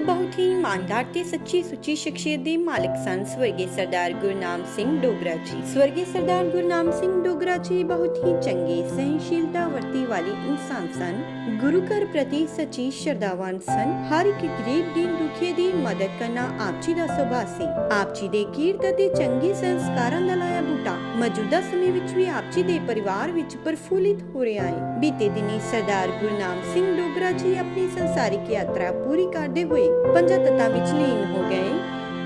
बहुत ही ईमानदार ते सच्ची सुची शख्सियत के मालिक सन स्वर्गीय सरदार गुरनाम सिंह डोगरा जी। स्वर्गीय सरदार गुरनाम सिंह डोगरा जी बहुत ही चंगे सहनशीलता वर्ती वाले इंसान सन। गुरु घर प्रति सच्ची श्रद्धावान सन। हर एक गरीब दीन दुखिया की मदद करना आप जी का सुभाव सी। आप जी के कीरत ते चंगे संस्कारां दा लाया बूटा मौजूदा समय विच भी आप जी के परिवार विच प्रफुल्लित हो रहा है। बीते दिनी सरदार गुरनाम सिंह डोगरा जी अपनी संसारिक यात्रा पूरी करते हुए पंजा तत्तां विच लीन हो गए।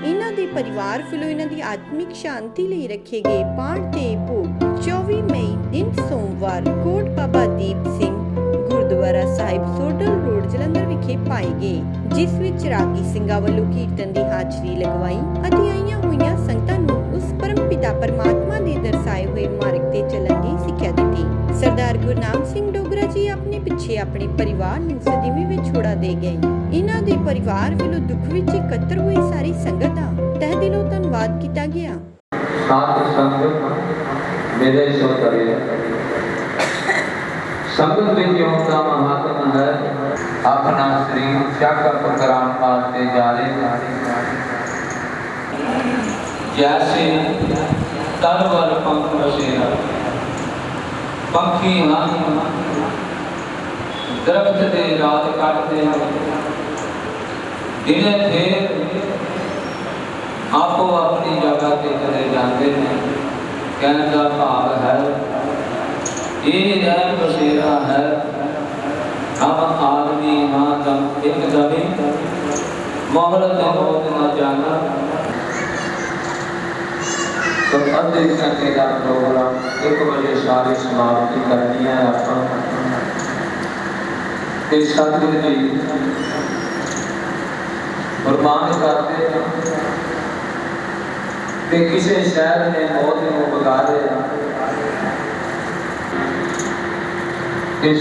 इन्हां दे परिवार ਵੱਲੋਂ इन्हां दी आत्मिक शांति ਲਈ रखे गए पाठ ते भोग 24 मई दिन सोमवार कोट बाबा दीप सिंह गुरुद्वारा साहिब सोडल रोड जलंधर विखे पाए गए, जिस विच रागी ਸਿੰਘਾਂ ਵੱਲੋਂ कीर्तन की हाजरी लगवाई ਅਤੇ आईयां होईयां संगतां नूं उस परम पिता परमात्मा दे दर्शाए हुए मार्ग ते चलण दी सिੱਖਿਆ ਦਿੱਤੀ। सरदार गुरनाम सिंह डोगरा जी अपने पिछे अपने परिवार नूं सदीवी विच छोड़ा दे गए। इन्हां दे परिवार ਵੱਲੋਂ दुख विच इकट्ठर हुई सारी संगत दा तहे दिलों धन्नवाद कीता गया। सात संगत मेरे सोतरे संगत विच होंदा महात्मा है अपना शरीर चेकअप कराने वास्ते जा रहे जैसे तरवर पंख बसेरा पंखी दरख्त दे रात काटते हैं दिने फिर आपो अपनी जगह से चले जाते हैं। कहने का भाव है ये रैन बसेरा है हम आदमी हाँ दम एक दमी मोहलत मौत न जाना। तो अद्धे घंटे का प्रोग्राम 1 बजे सारी समाप्ति करनी है। आप सतगुरु जी फरमान करते हैं कि किसी शहर ने मौत को बगाड़े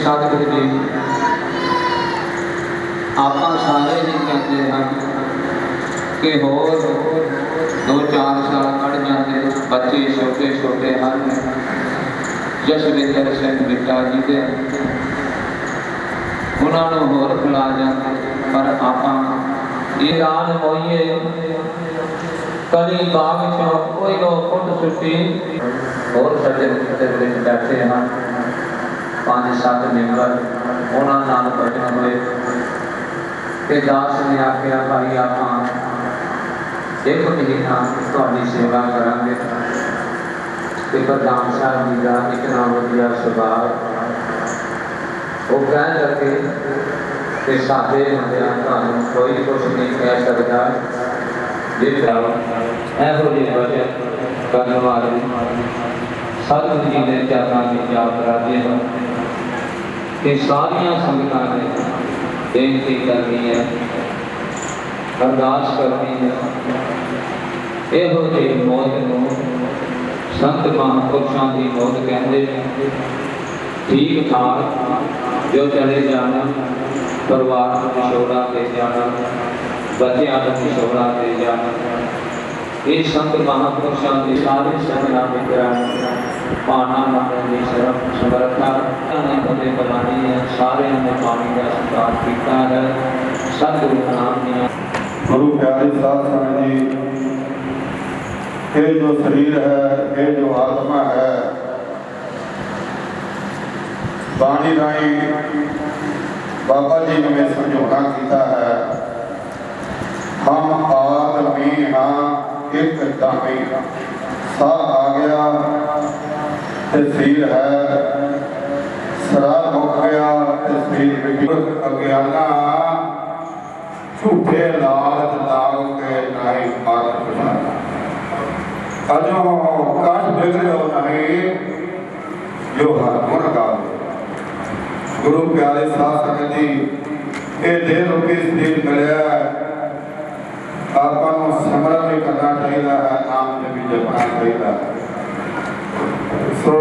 सतगुरु जी आप सारे ही कहते हैं कि होर 2-4 साल कट जाते बच्चे छोटे छोटे हैं जसविंदर सिंह बिट्टा जी के उन्होंने होर खिला जाते पर आप ईरान होइए कली बाग चो कोई फुट सुटी और सजे बैठे हैं 5-7 मेंबर उन्होंने भजन हुए कि दास ने आख्या भाई आप 1 महीना थोड़ी सेवा करांगे। प्रधान साहब जी का इतना वधिया सुभाव वो कह लगे कि साडे बंदियां तुहानूं कोई कुछ नहीं कह सकता ਇਹੋ ਜਿਹੇ ਵਚਨ ਕਰਨ ਵਾਲੇ ਸਤਿਗੁਰੂ ਜੀ ਦੇ ਚਰਨਾਂ ਦੀ ਜਾਪ ਕਰਾਦੇ ਹਨ ਕਿ ਸਾਰੀਆਂ ਸੰਗਤਾਂ ਨੇ ਬੇਨਤੀ ਕਰਨੀ ਹੈ ਅਰਦਾਸ ਕਰਨੀ ਹੈ। ਇਹੋ ਜਿਹੀ ਮੌਤ ਨੂੰ ਸੰਤ ਮਹਾਂਪੁਰਸ਼ਾਂ ਦੀ ਮੌਤ ਕਹਿੰਦੇ ਨੇ। ਠੀਕ ਠਾਕ ਜੋ ਚਲੇ ਜਾਣਾ ਪਰਿਵਾਰ ਨੂੰ ਵਿਛੋੜਾ ਦੇ ਜਾਣਾ बच्चों का विछोड़ा दे जाना ये संत महापुरुषों की सारी संगना मित्रा पाना मारने की समर्था ने फतेह बनानी है। सारे ने पानी का स्वीकार किया है। सतगुरु नाम दिया गुरु प्यारे साध संगत जी ये जो शरीर है ये जो आत्मा है बाणी राई बाबा जी ने समझौना किया है हम आदमी हाँ एक दामी साह आ गया तस्वीर है शराब हो गया तस्वीर अज्ञाना झूठे लालच लाग के नहीं मार अजो काश बिगड़ो नहीं जो हर का गुरु प्यारे साथ संगत जी ये देर रुके शरीर मिलया आपको समरण भी करना चाहिए है नाम भी जपना चाहिए। सो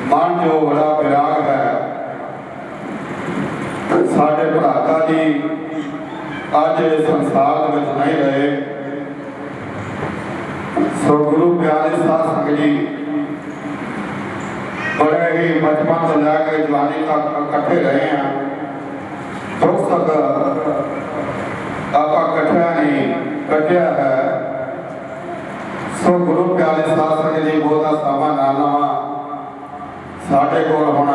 मन जो बड़ा विराग है साढ़े भ्राता जी अज संसार में नहीं रहे। सो गुरु प्यारे साध संगत जी बड़े ही बचपन से लैके जवानी तक इकट्ठे रहे हैं ਦੁੱਖ ਸੁੱਖ ਆਪਾਂ ਇਕੱਠਿਆਂ ਨਹੀਂ ਕੱਟਿਆ ਹੈ। ਸੋ ਗੁਰੂ ਪਿਆਰੇ ਸਾਧ ਸੰਗਤ ਜੀ ਬਹੁਤਾ ਸਮਾਂ ਨਾ ਲਵਾਂ। ਸਾਡੇ ਕੋਲ ਹੁਣ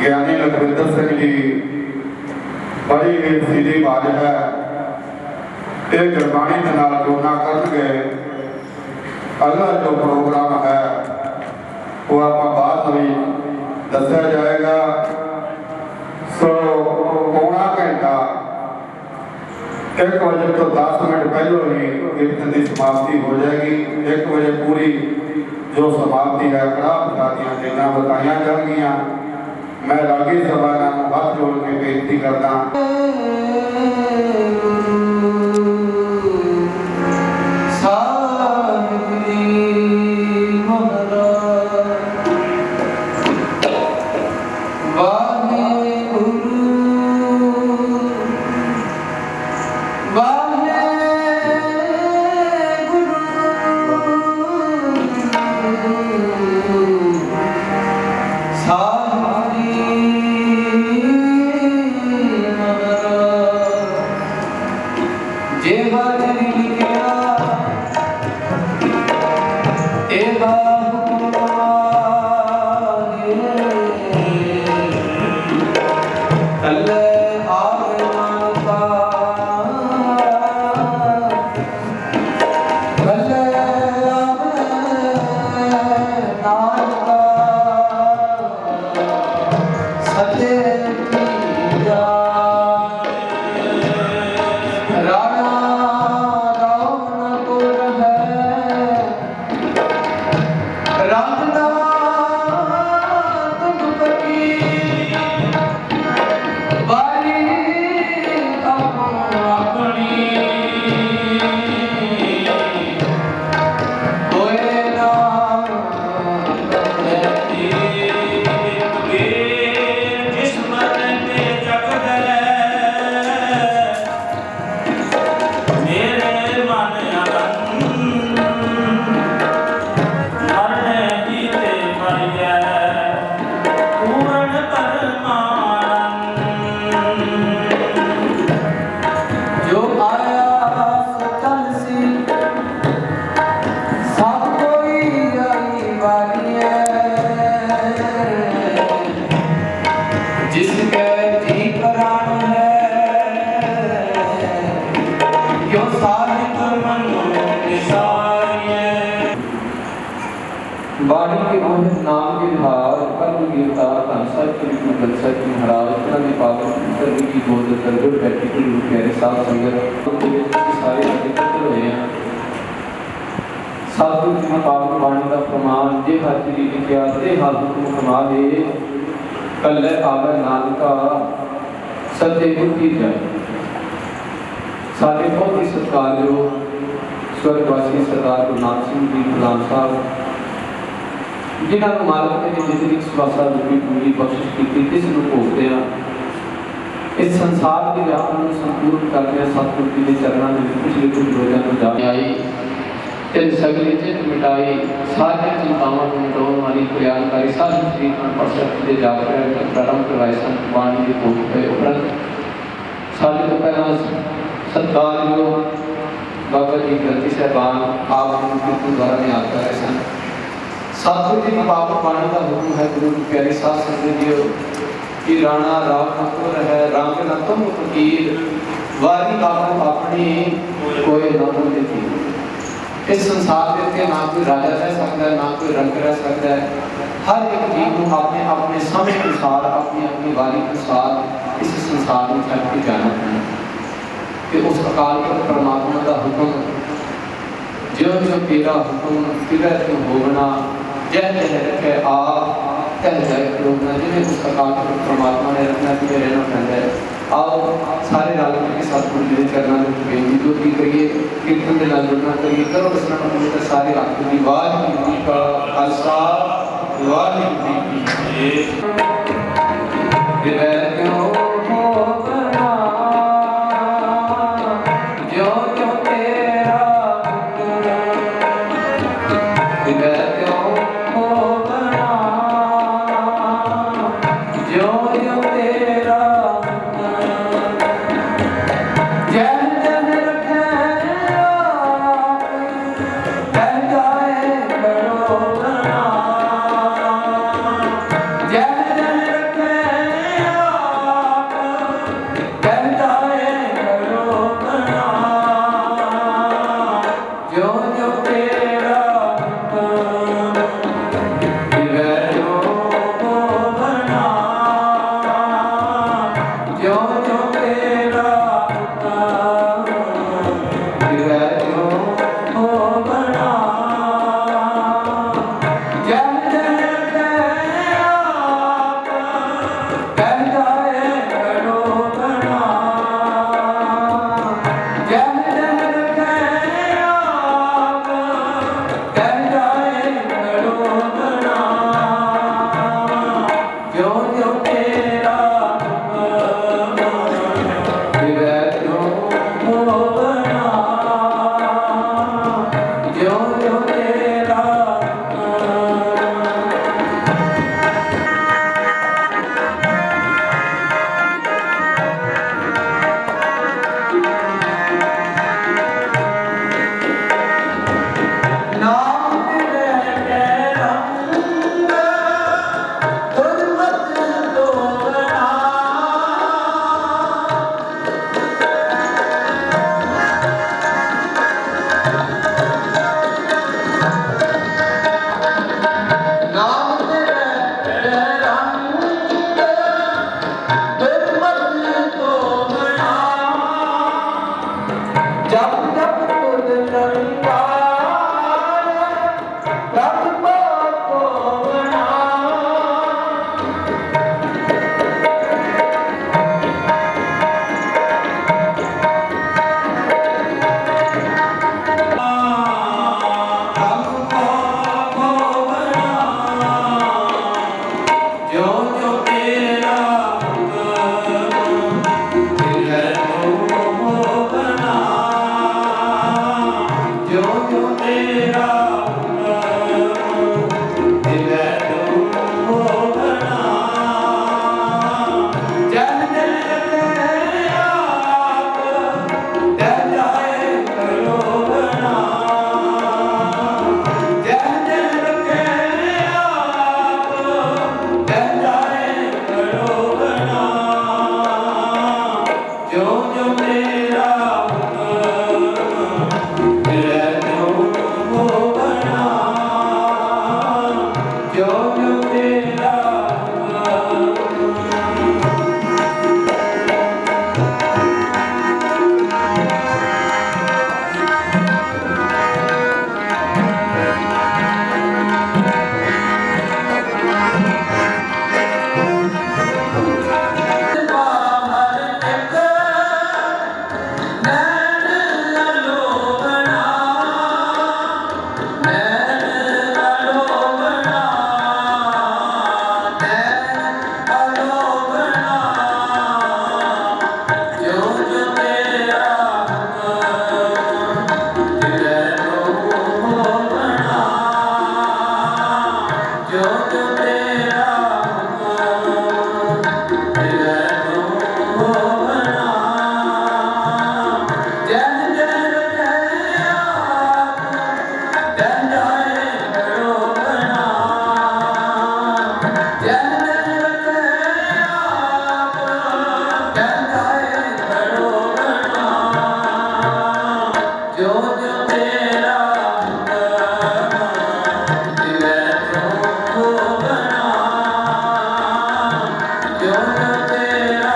ਗਿਆਨੀ ਲਖਵਿੰਦਰ ਸਿੰਘ ਜੀ ਬੜੀ ਹੀ ਸਿੱਧੀ ਬਾਤ ਹੈ, ਇਹ ਗੁਰਬਾਣੀ ਦੇ ਨਾਲ ਜੋੜਨਾ ਕਰਨਗੇ। ਅਗਲਾ ਜੋ ਪ੍ਰੋਗਰਾਮ ਹੈ ਉਹ ਆਪਾਂ ਬਾਅਦ ਵਿੱਚ ਦੱਸਿਆ ਜਾਏਗਾ। ਸੋ ਪੌਣਾ ਘੰਟਾ 1 ਵਜੇ ਤੋਂ 10 ਮਿੰਟ ਪਹਿਲਾਂ ਹੀ ਕੀਰਤਨ ਦੀ ਸਮਾਪਤੀ ਹੋ ਜਾਏਗੀ। 1 ਵਜੇ ਪੂਰੀ ਜੋ ਸਮਾਪਤੀ ਹੈ ਕੜਾਹ ਪ੍ਰਸ਼ਾਦੀਆਂ ਦੇਣਾ ਬਤਾਈਆਂ ਜਾਣਗੀਆਂ। ਮੈਂ ਰਾਗੀ ਸਭਾ ਨਾਲ ਹੱਥ ਜੋੜ ਕੇ ਬੇਨਤੀ ਕਰਦਾ बाणी के मोह नाम के भाव कर्म गिरता धनसा चरित्र बलसा की महाराज इतना भी पावन करने की गोद दरगुर बैठी के रूप प्यारे साथ संगत सारे एकत्र हुए हैं। साधु जी पावन बाणी का प्रमाण जे हाजिरी लिखिया ते हाथों को कमा दे कल आवे नानका सत्य बुद्धि जाए। सारे बहुत ही सत्कारयोग स्वर्गवासी सरदार गुरनाम सिंह जी गुलाम साहब जिन्होंने मालक ने जिंदगी स्वासा रूपी पूरी बख्शिश की जिस भोगते हैं इस संसार के व्यापन को संपूर्ण करते हैं। सतगुरु जी के चरणों में पिछले कुछ रोजा को जाने आई इन सगली चिंत मिटाई सारी चिंताओं को मिटाने वाली कल्याणकारी साधु श्री पातशाह के जाकर प्रारंभ करवाए संत वाणी के भोग पे उपरंत सारे तो पहला सत्कारयोग बाबा जी गलती साहबान आप कीर्तन द्वारा में आता है सन साधु जी पावन बाणी का हुक्म है। गुरु प्यारे साथ संगत जी कि राणा राम नकुर है रंग न तुम फकीर वारी आपको अपनी कोई न बोले थी। इस संसार के उत्ते ना कोई राजा रह सकता है ना कोई रंग रह सकता है। हर एक जीव को अपने अपने समय अनुसार अपनी अपनी वारी अनुसार इस संसार में छड़ के जाना है कि उस अकाल पुरख परमात्मा का हुक्म जो जो तेरा हुक्म तिगर क्यों होना जय जय रखे आप कह जाए लोगना जिन्हें उस अकाल पुरख परमात्मा ने रखना तुझे रहना पड़ता है। आओ सारे रल के सतगुरु जी के चरणों में बेनती जो की करिए कीर्तन के नाल जुड़ना करिए करो रसना पवित्र सारे हक की वाहिगुरू जी का खालसा वाहिगुरू जी की फतेह। क्यों होवना जो जो तेरा जो जो तेरा जो जो तेरा हुक्म दिवे जो बना जो जो तेरा हुक्म दिवे जो बना जब जब आप कहता है करो बना जब जब आप कहता है करो बना जो जो तेरा दिवे जो बना जो जो तेरा नाम तेरे रंग गुरमत तो बना नाम तेरे रंग गुरमत तो बना जब जब तुझ लंका तब को बना जो जो तेरा हुक्म दिले जो बना जो जो तेरा हुक्म दिले जो बना जब जब आप कहलाए करो बना जब जब आप कहलाए करो बना जो जो तेरा हुक्म दिले जो बना जो जो तेरा बाहर एक नैन लो बना नैन लो बना नैन लो बना जो जो तेरा हुक्म दिले जो बना जो जो तेरा हुक्म दिले जो बना जब जब आप कहलाए करो बना जब जब आप कहलाए करो बना जो जो तेरा हुक्म दिले जो बना जो जो तेरा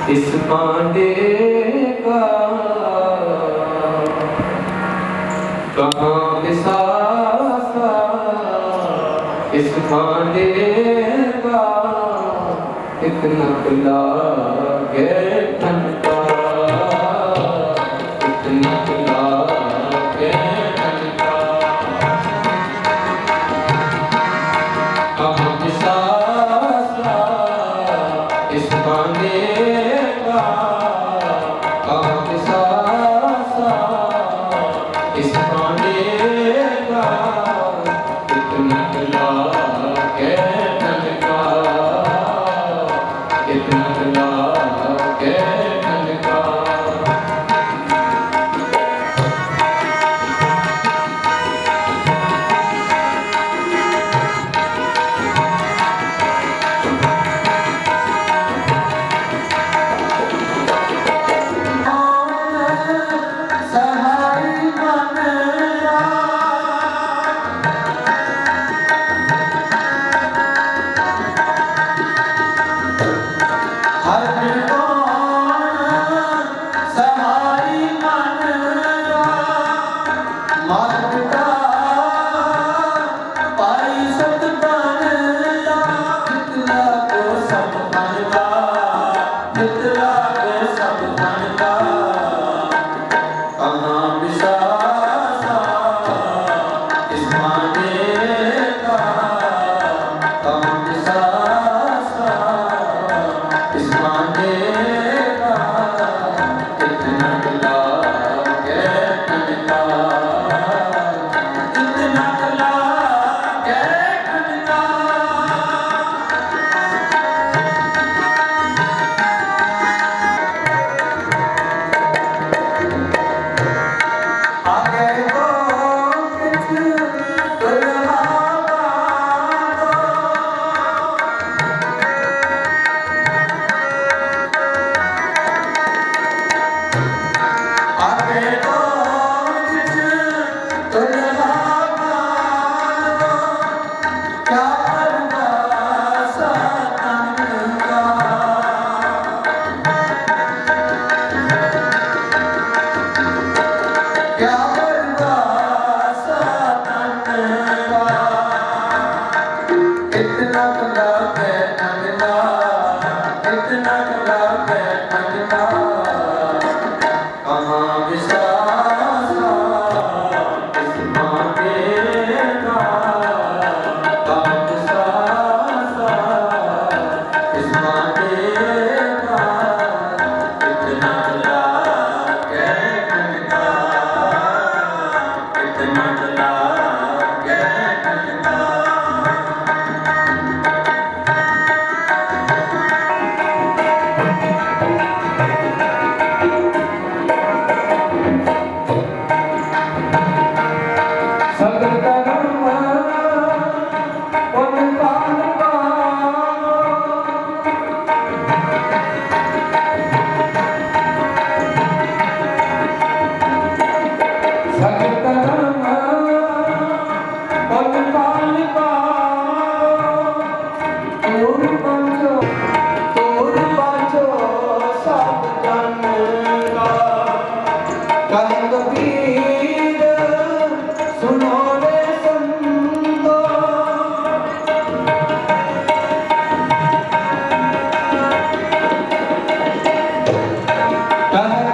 इस पांडे का कहाँ पिसासा, इस पांडे का इतना खुला गे ठनका, इतना खुला गे ठनका। कहाँ पिसासा, इस पांडे का कहाँ पिसासा, इस पांडे का इतना खुला गे ठनका, इतना खुला गे ठनका।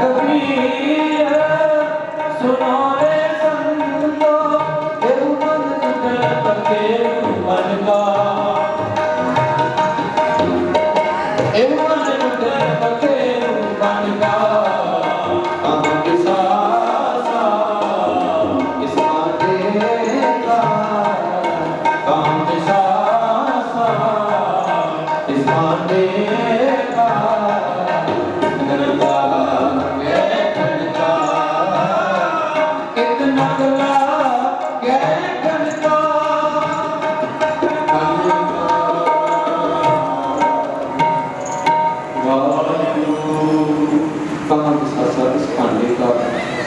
कबीर सासा इस भांडे का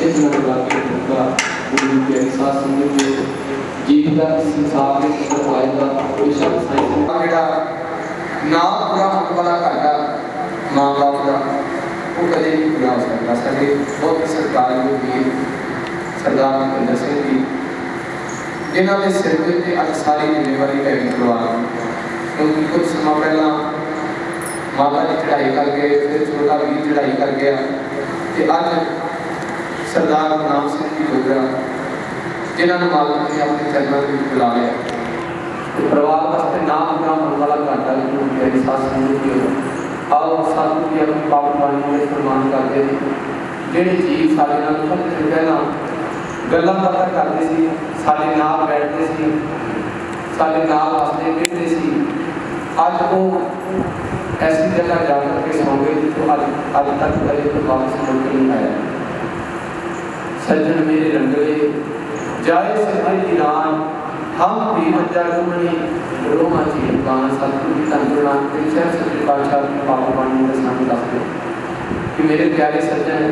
इस नगरा के भूखा पूरी प्यारी सास संगत जीवता संसार के अंदर आएगा कोई शब्द साइंस ਜਿਹੜਾ ਨਾਮ ਪੂਰਾ ਹੋਣ ਵਾਲਾ ਘਾਟਾ ਮਾਂ ਬਾਪ ਦਾ ਉਹ ਕਦੇ ਨਹੀਂ ਪੂਰਾ ਹੋ ਸਕਦਾ। ਸਾਡੇ ਬਹੁਤ ਹੀ ਸਤਿਕਾਰਯੋਗ ਵੀਰ ਸਰਦਾਰ ਮਹਿੰਦਰ ਸਿੰਘ ਜੀ ਜਿਨ੍ਹਾਂ ਦੇ ਸਿਰ ਦੇ ਉੱਤੇ ਅੱਜ ਸਾਰੀ ਜ਼ਿੰਮੇਵਾਰੀ ਹੈਗੀ ਪਰਿਵਾਰ ਦੀ, ਕਿਉਂਕਿ ਕੁਝ ਸਮਾਂ ਪਹਿਲਾਂ ਮਾਤਾ ਦੀ ਚੜ੍ਹਾਈ ਕਰ ਗਏ, ਫਿਰ ਛੋਟਾ ਵੀਰ ਚੜ੍ਹਾਈ ਕਰ ਗਿਆ ਤੇ ਅੱਜ ਸਰਦਾਰ ਗੁਰਨਾਮ ਸਿੰਘ ਜੀ ਡੋਗਰਾ ਜਿਨ੍ਹਾਂ ਨੂੰ ਮਾਲਕ ਨੇ ਆਪਣੇ ਚਰਨਾਂ ਦੇ ਵਿੱਚ ਬੁਲਾ ਲਿਆ। परिवार वास्ते नाम पूरा होने वाला घाटा जो मेरी सास संगत की हो आओ साधु की अपनी पावन बाणी में सम्मान करते हैं ਜਿਹੜੇ ਜੀ ਸਾਡੇ ਨਾਲ ਸਭ ਤੋਂ ਪਹਿਲਾਂ ਗੱਲਾਂ ਬਾਤਾਂ ਕਰਦੇ ਸੀ, ਸਾਡੇ ਨਾਲ ਬੈਠਦੇ ਸੀ, ਸਾਡੇ ਨਾਲ ਹੱਸਦੇ ਖੇਡਦੇ ਸੀ, ਅੱਜ ਉਹ ਐਸੀ ਜਗ੍ਹਾ ਜਾ ਕੇ ਸੌਂ ਗਏ ਜਿੱਥੋਂ ਅੱਜ ਤੱਕ ਕਦੇ ਤੋਂ ਵਾਪਸ ਮੁੜ ਕੇ ਨਹੀਂ ਆਇਆ। ਸੱਜਣ ਮੇਰੇ ਰੰਗਲੇ ਜਾਏ ਸਿੱਧੇ ਦੀ ਰਾਨ हम भी बच्चा घूमने रोमा जी गाना सतगुरु की तंदुरुस्ती नाम के सच्चे पातशाह की पावन बाणी के सामने रखते कि मेरे प्यारे सज्जन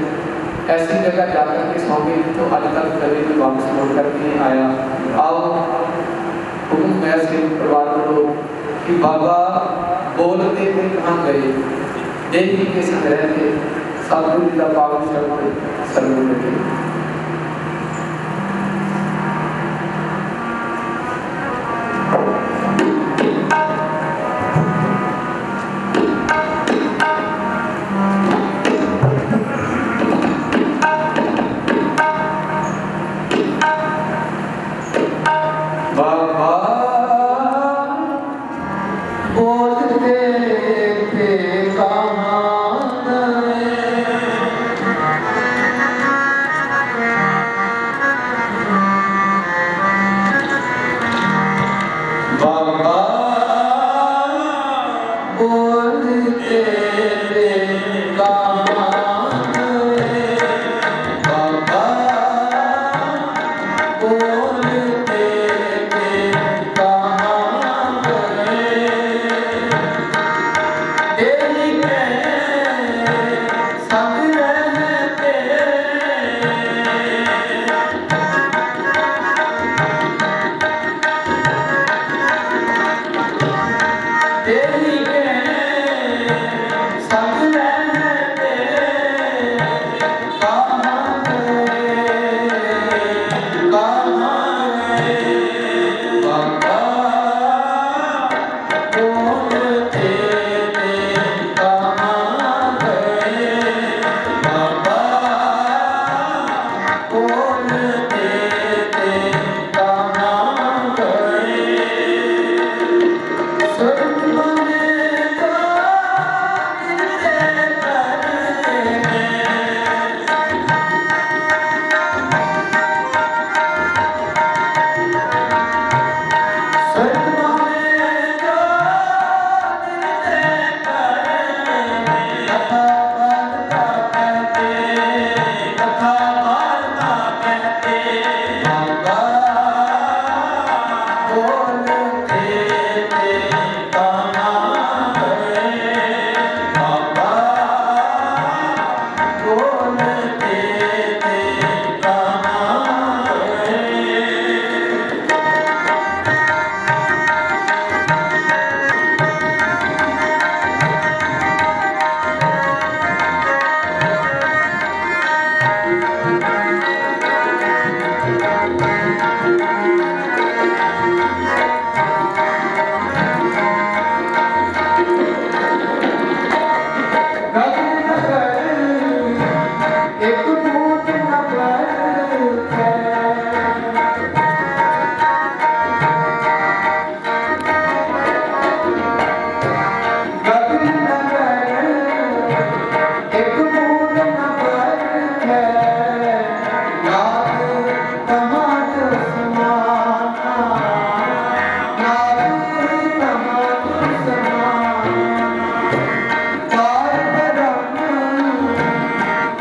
ऐसी जगह जाकर के सौ गए तो आज तक कभी भी वापस लौट कर नहीं आया। आओ हुक्म मैं सिर्फ परिवार करो कि बाबा बोलते थे कहाँ गए देवी के संग्रह थे सतगुरु जी का पावन शरण सर्व लगे।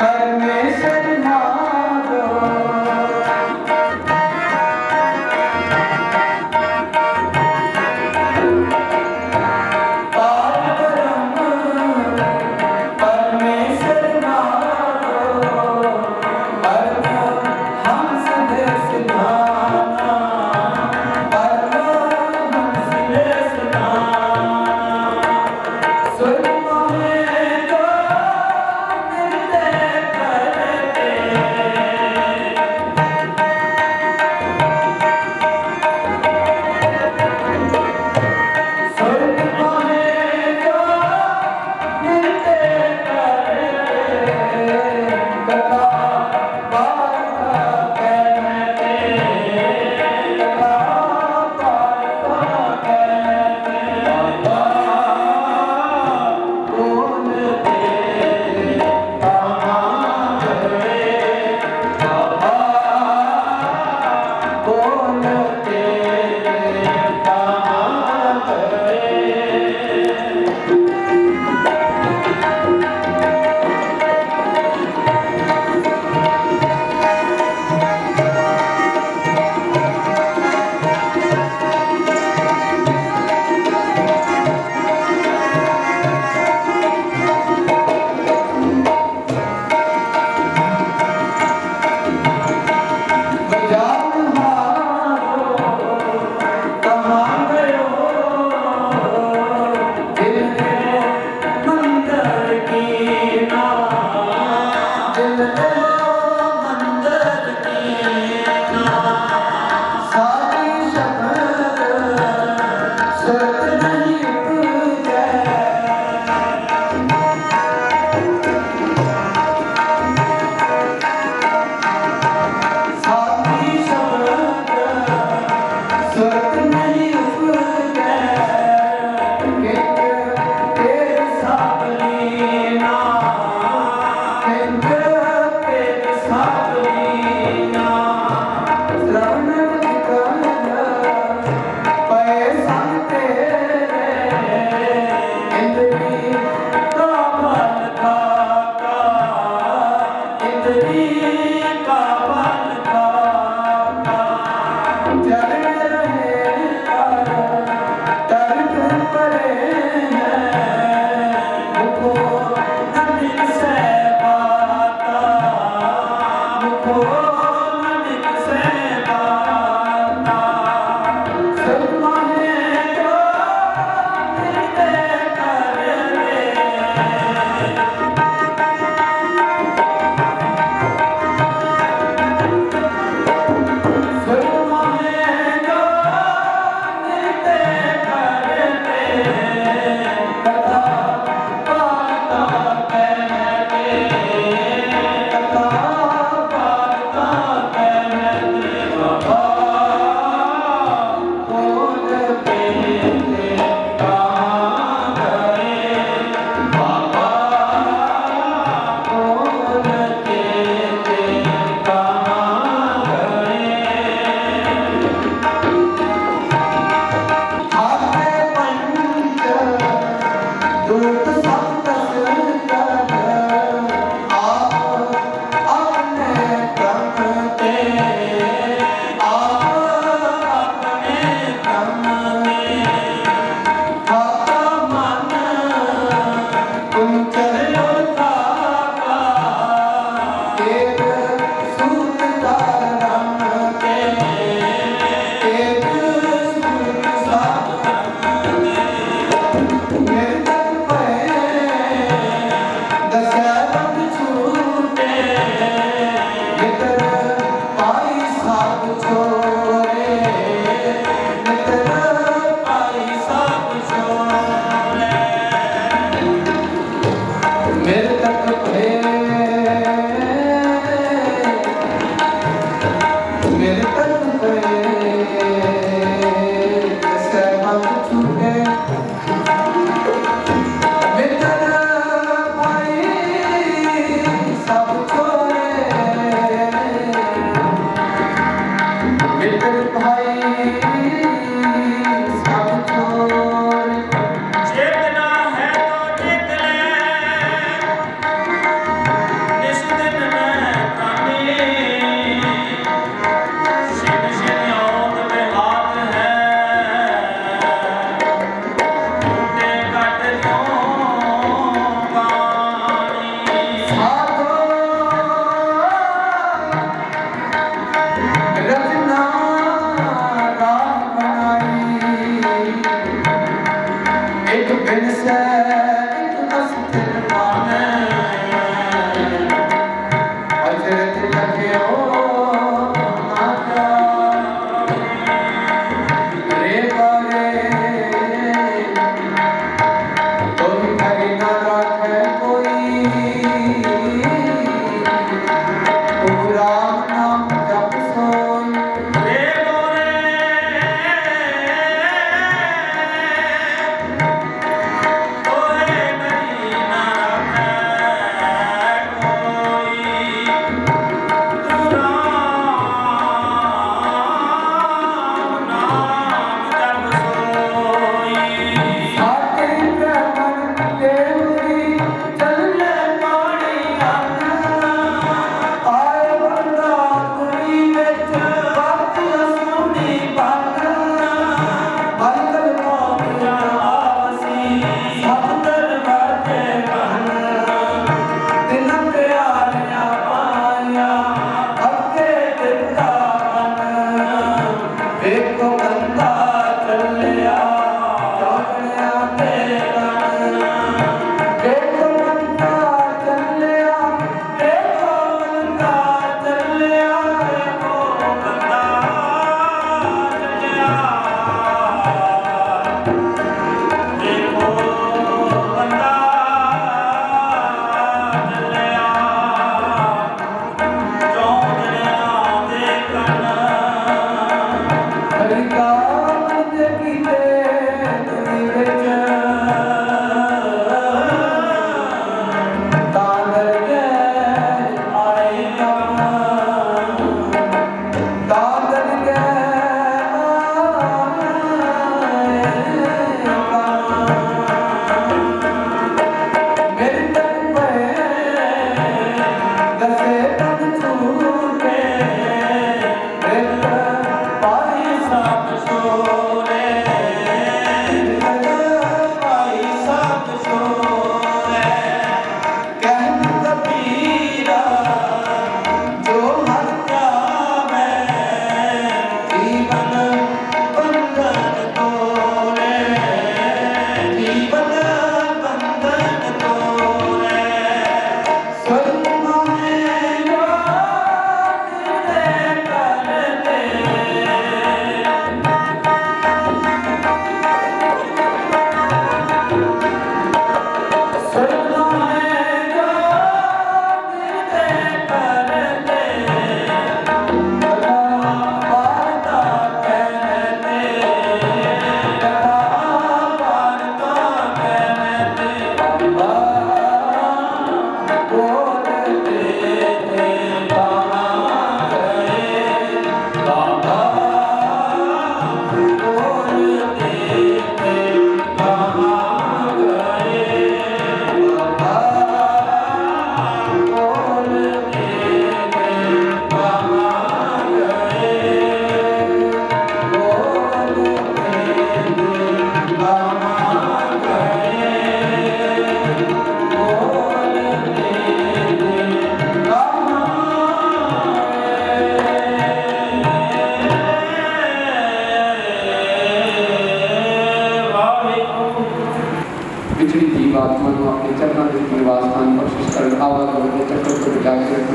परमेश्वर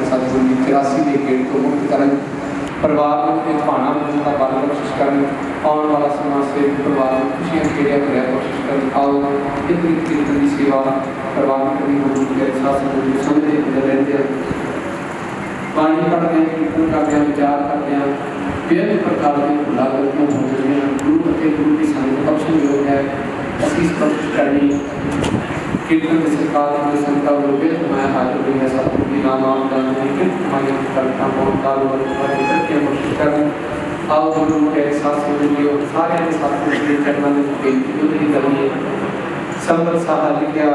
सतगुरु की 84 के गेट तो मुक्त करन, परिवार में एक भाना मिलने का बल बख्शिश करन, आने वाला समय से परिवार में खुशियां खेड़िया भरिया बख्शिश करन। आओ एक कीर्तन की सेवा परिवार में करनी हो के एहसास हो समझे रहते हैं, पानी पढ़ते हैं, कीर्तन करते हैं, विचार करते हैं, बेहद प्रकार की भुला गलतियां हो रही हैं। गुरु के गुरु की संगत बख्शण योग है, असीस बख्श करनी कीर्तन के सरकार में संता लोगे मैं हाजिर हुई है सतगुरु की नाम आमदन में कि हमारी करता बहुत काल और करके बख्शिश करें। आओ गुरु के एहसास हो लियो सारे के सतगुरु के चरणों में बेनती उतरी करिए। संबत साहा लिखा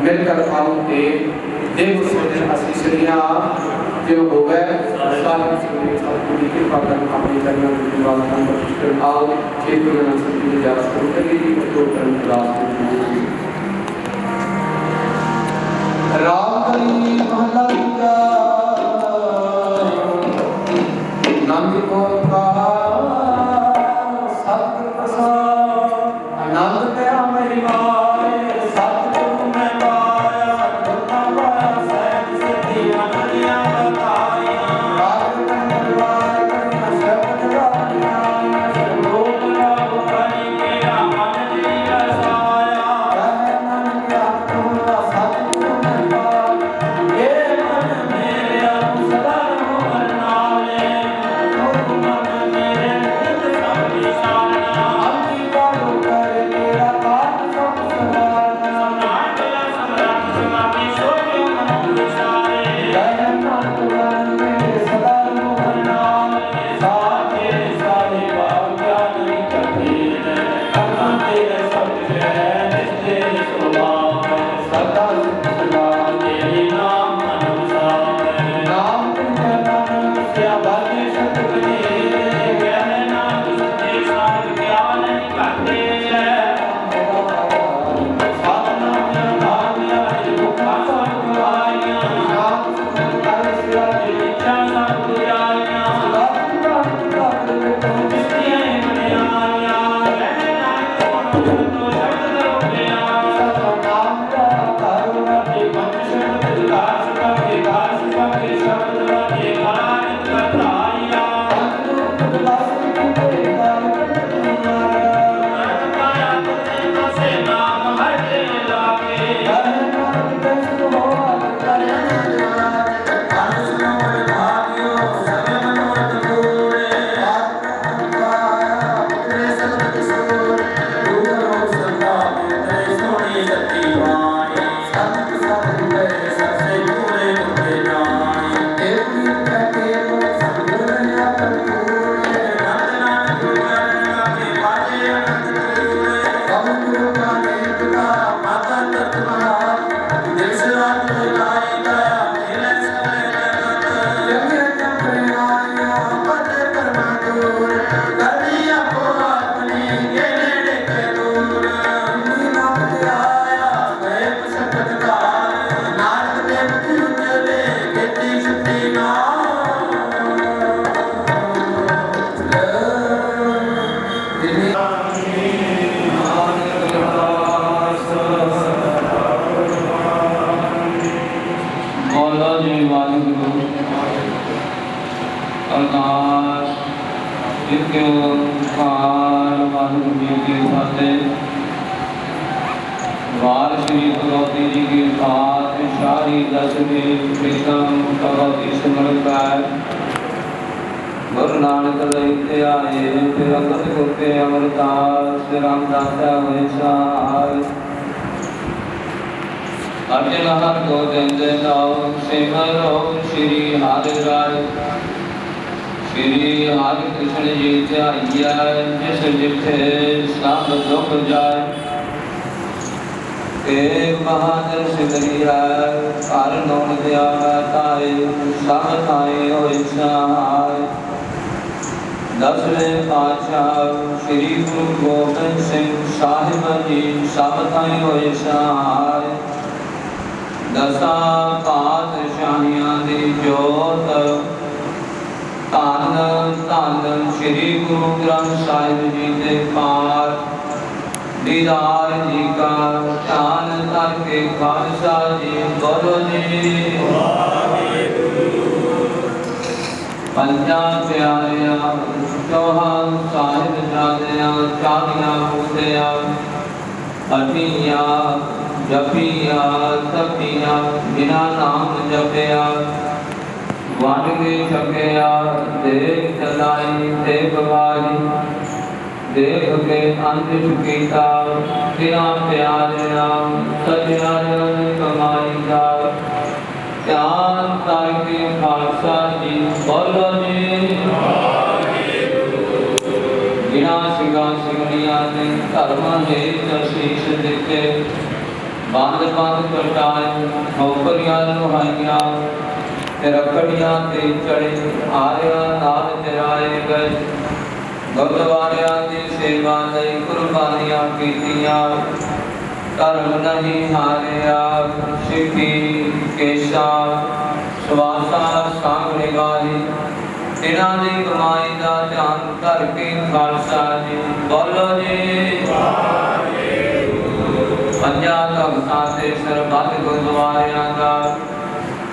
मिलकर आओ ते देव सजन आशीषिया जो हो गए सारे सतगुरु की कृपा कर अपने चरणों में निवास बख्शिश करें। आओ क्षेत्र में सतगुरु जा शुरू करिए तो करन दास राम करी महला दूजा नंद को का सत्य प्रसाद आनंद तेरा महिमाए सतगुरु में पाया सतगुरु में पाया सहज सिद्धि अनन्या बताया राग परिवार करिया शब्द गाया लोक राग करी के मन जी रसाया रहना क्या तोरा सतगुरु गुरु नानक लैते आए फिर अंगद गुरके अमरदास रामदासा होए सहाय अर्जन हर गोविंद नाम सिमरो श्री हरि राय श्री हरि कृष्ण जी ध्याइया जिस जिथे सब दुख जाय एक बहादुर सिदरिया हर नौन दिया ताए सब ताए होए सहाय दसवें पातशाह श्री गुरु गोबिंद सिंह साहिब जी सब ताई होए सहाय दसा पातशाहियां दी जोत धन धन श्री गुरु ग्रंथ साहिब जी दे पाठ दीदार जी का ध्यान करके खालसा जी बोलो जी। पंजा प्यारिया चौहान साहिब जादिया चालिया मूदिया अठिया जपिया तपिया बिना नाम जपिया वंड के छकिया देख चलाई देख बारी देख के अंत चुकीता तेरा प्यारिया सजिया कमाई जा ध्यान करके खालसा जी बोलो जी बिना सिंगा सिंगड़िया ने धर्म हेत शीश दिते बंद बंद कटाए नौकरियां लुहाइया रखड़ियां ते चढ़े आरिया नाल चराए गए गुरुद्वारियां की सेवा लई कुर्बानियां कीतियां धर्म नहीं हारिया सिद्धि केशा स्वासा संग निभाई तिन्हां दी कमाई दा ध्यान करके खालसा जी बोलो जी पंजा भगतां ते सरबत गुरुद्वारियां दा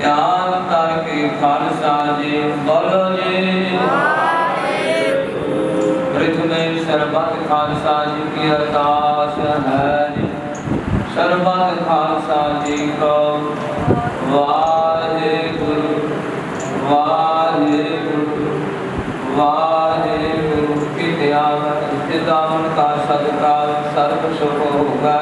ध्यान करके खालसा जी बोलो जी में सरबत खालसा जी की अरदास है जी सरबत खालसा जी को वाहेगुरु वाहेगुरु वाहेगुरु की दामन का सदका सर्व सुख होगा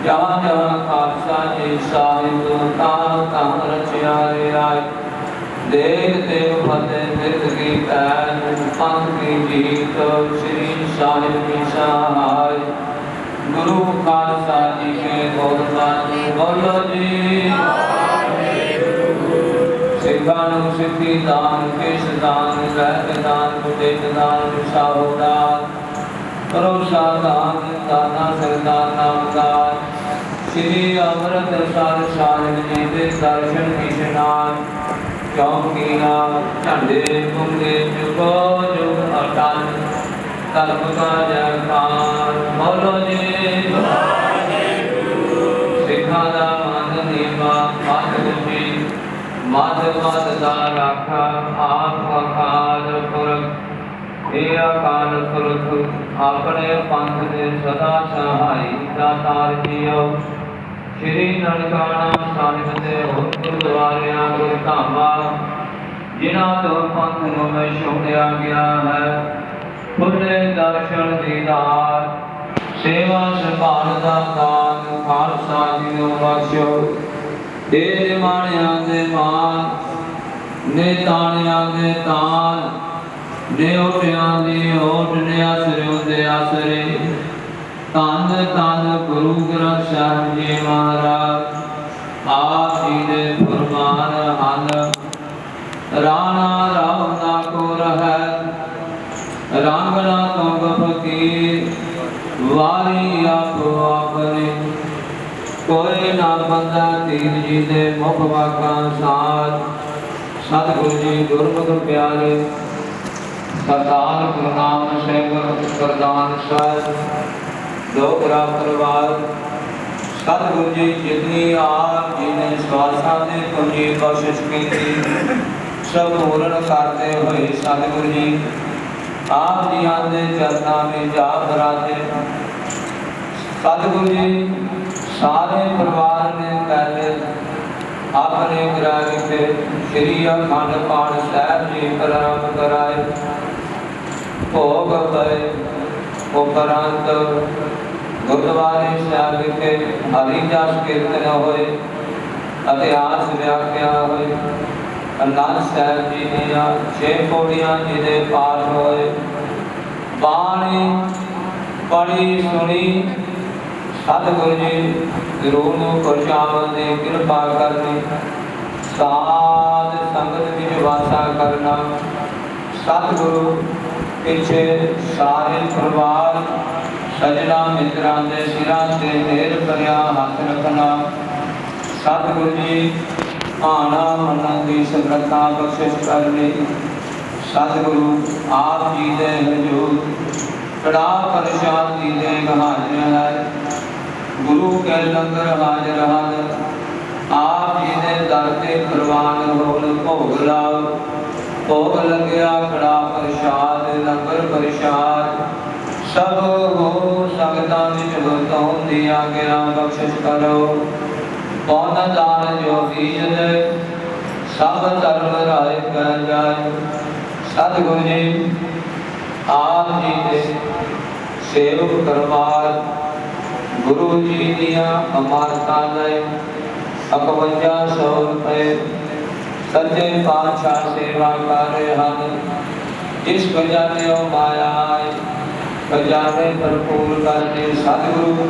जहाँ जहाँ खालसा जी साहिब तहाँ रचिया आए देख देव फतेह मृत की पैन पंथ की जीत श्री साहिब की सहाय गुरु खालसा जी के गोरबानी बोलो जी सिखानु सिद्धि दान केश दान वैद दान कुटेज दान साहो दान भरोसा दान दाना सरदान नाम दान श्री अमृत सर साहिब जी के दर्शन की स्नान चौकीना झंडे कुंडे जुगो जुग अटन कल्प का जयकार बोलो जी सिखा दा मन नीवा मत जी मत मत दा राखा आप अकाल पुरख हे अकाल पुरख अपने पंथ दे सदा सहाई दातार जीओ श्री ननकाना साहिब दे गुरुद्वारियां गुरधामा जिन्हां तो पंथ नूं छुड़िया गया है खुले दर्शन दीदार सेवा संभाल दा दान खालसा जी नूं बख्शो दे माणियां दे मान ने ताणियां दे तान ने ओटियां दी ओट ने आसरे दे आसरे धन धन गुरु ग्रंथ साहिब जी महाराज आप जी दे फरमान हन राणा राव ना को रह रांगना तो फकीर वारी आपो अपने कोई ना बंदा तीर जी दे मुख वाका साथ सतगुरु जी गुरमुख प्यारे सरदार गुरनाम सिंह प्रधान साहब डोगरा परिवार सतगुरु जी जितनी आप जी ने स्वासा ने पूंजी कोशिश की थी सब पूर्ण करते हुए सतगुरु जी आप जी आंदे चरना में जा बराजे सतगुरु जी सारे परिवार ने पहले अपने ग्राह के श्री अखंड पाठ साहब जी प्रारंभ कराए भोग पे उपरांत गुरुद्वारे साहिब के हरिदास कीर्तन होए इतिहास व्याख्या होए आनंद साहिब जी दियां 6 पौड़ियां जी दे पाठ होए बाणी पढ़ी सुनी सतगुरु जी रूह नूं खुशामद दी कृपा करनी साध संगत विच वासा करना सतगुरु पिछे सारे परिवार सजना मित्रां दे सिरां ते ढेर भरिया हथ रखना सतगुरु जी आना मनन की समर्था बख्शिश करनी सतगुरु आप जी दे हजूर कड़ा प्रसाद जी दे हाजिर है गुरु के लंगर हाजिर हाजिर आप जी दे दर ते प्रवान होल भोग लाओ भोग लग्या कड़ा प्रसाद लंगर प्रसाद सब हो सकता विच वरतों दी आज्ञा बख्शिश करो। पौन दान जो बीज दे सब धर्म राय कर जाए। सतगुरु जी आप जी दे सेवक करवार गुरु जी दिया अमानता लय 5100 रुपए सच्चे पातशाह सेवा कर रहे हैं। जिस खजाने माया खजाने भरपूर करके सतगुरु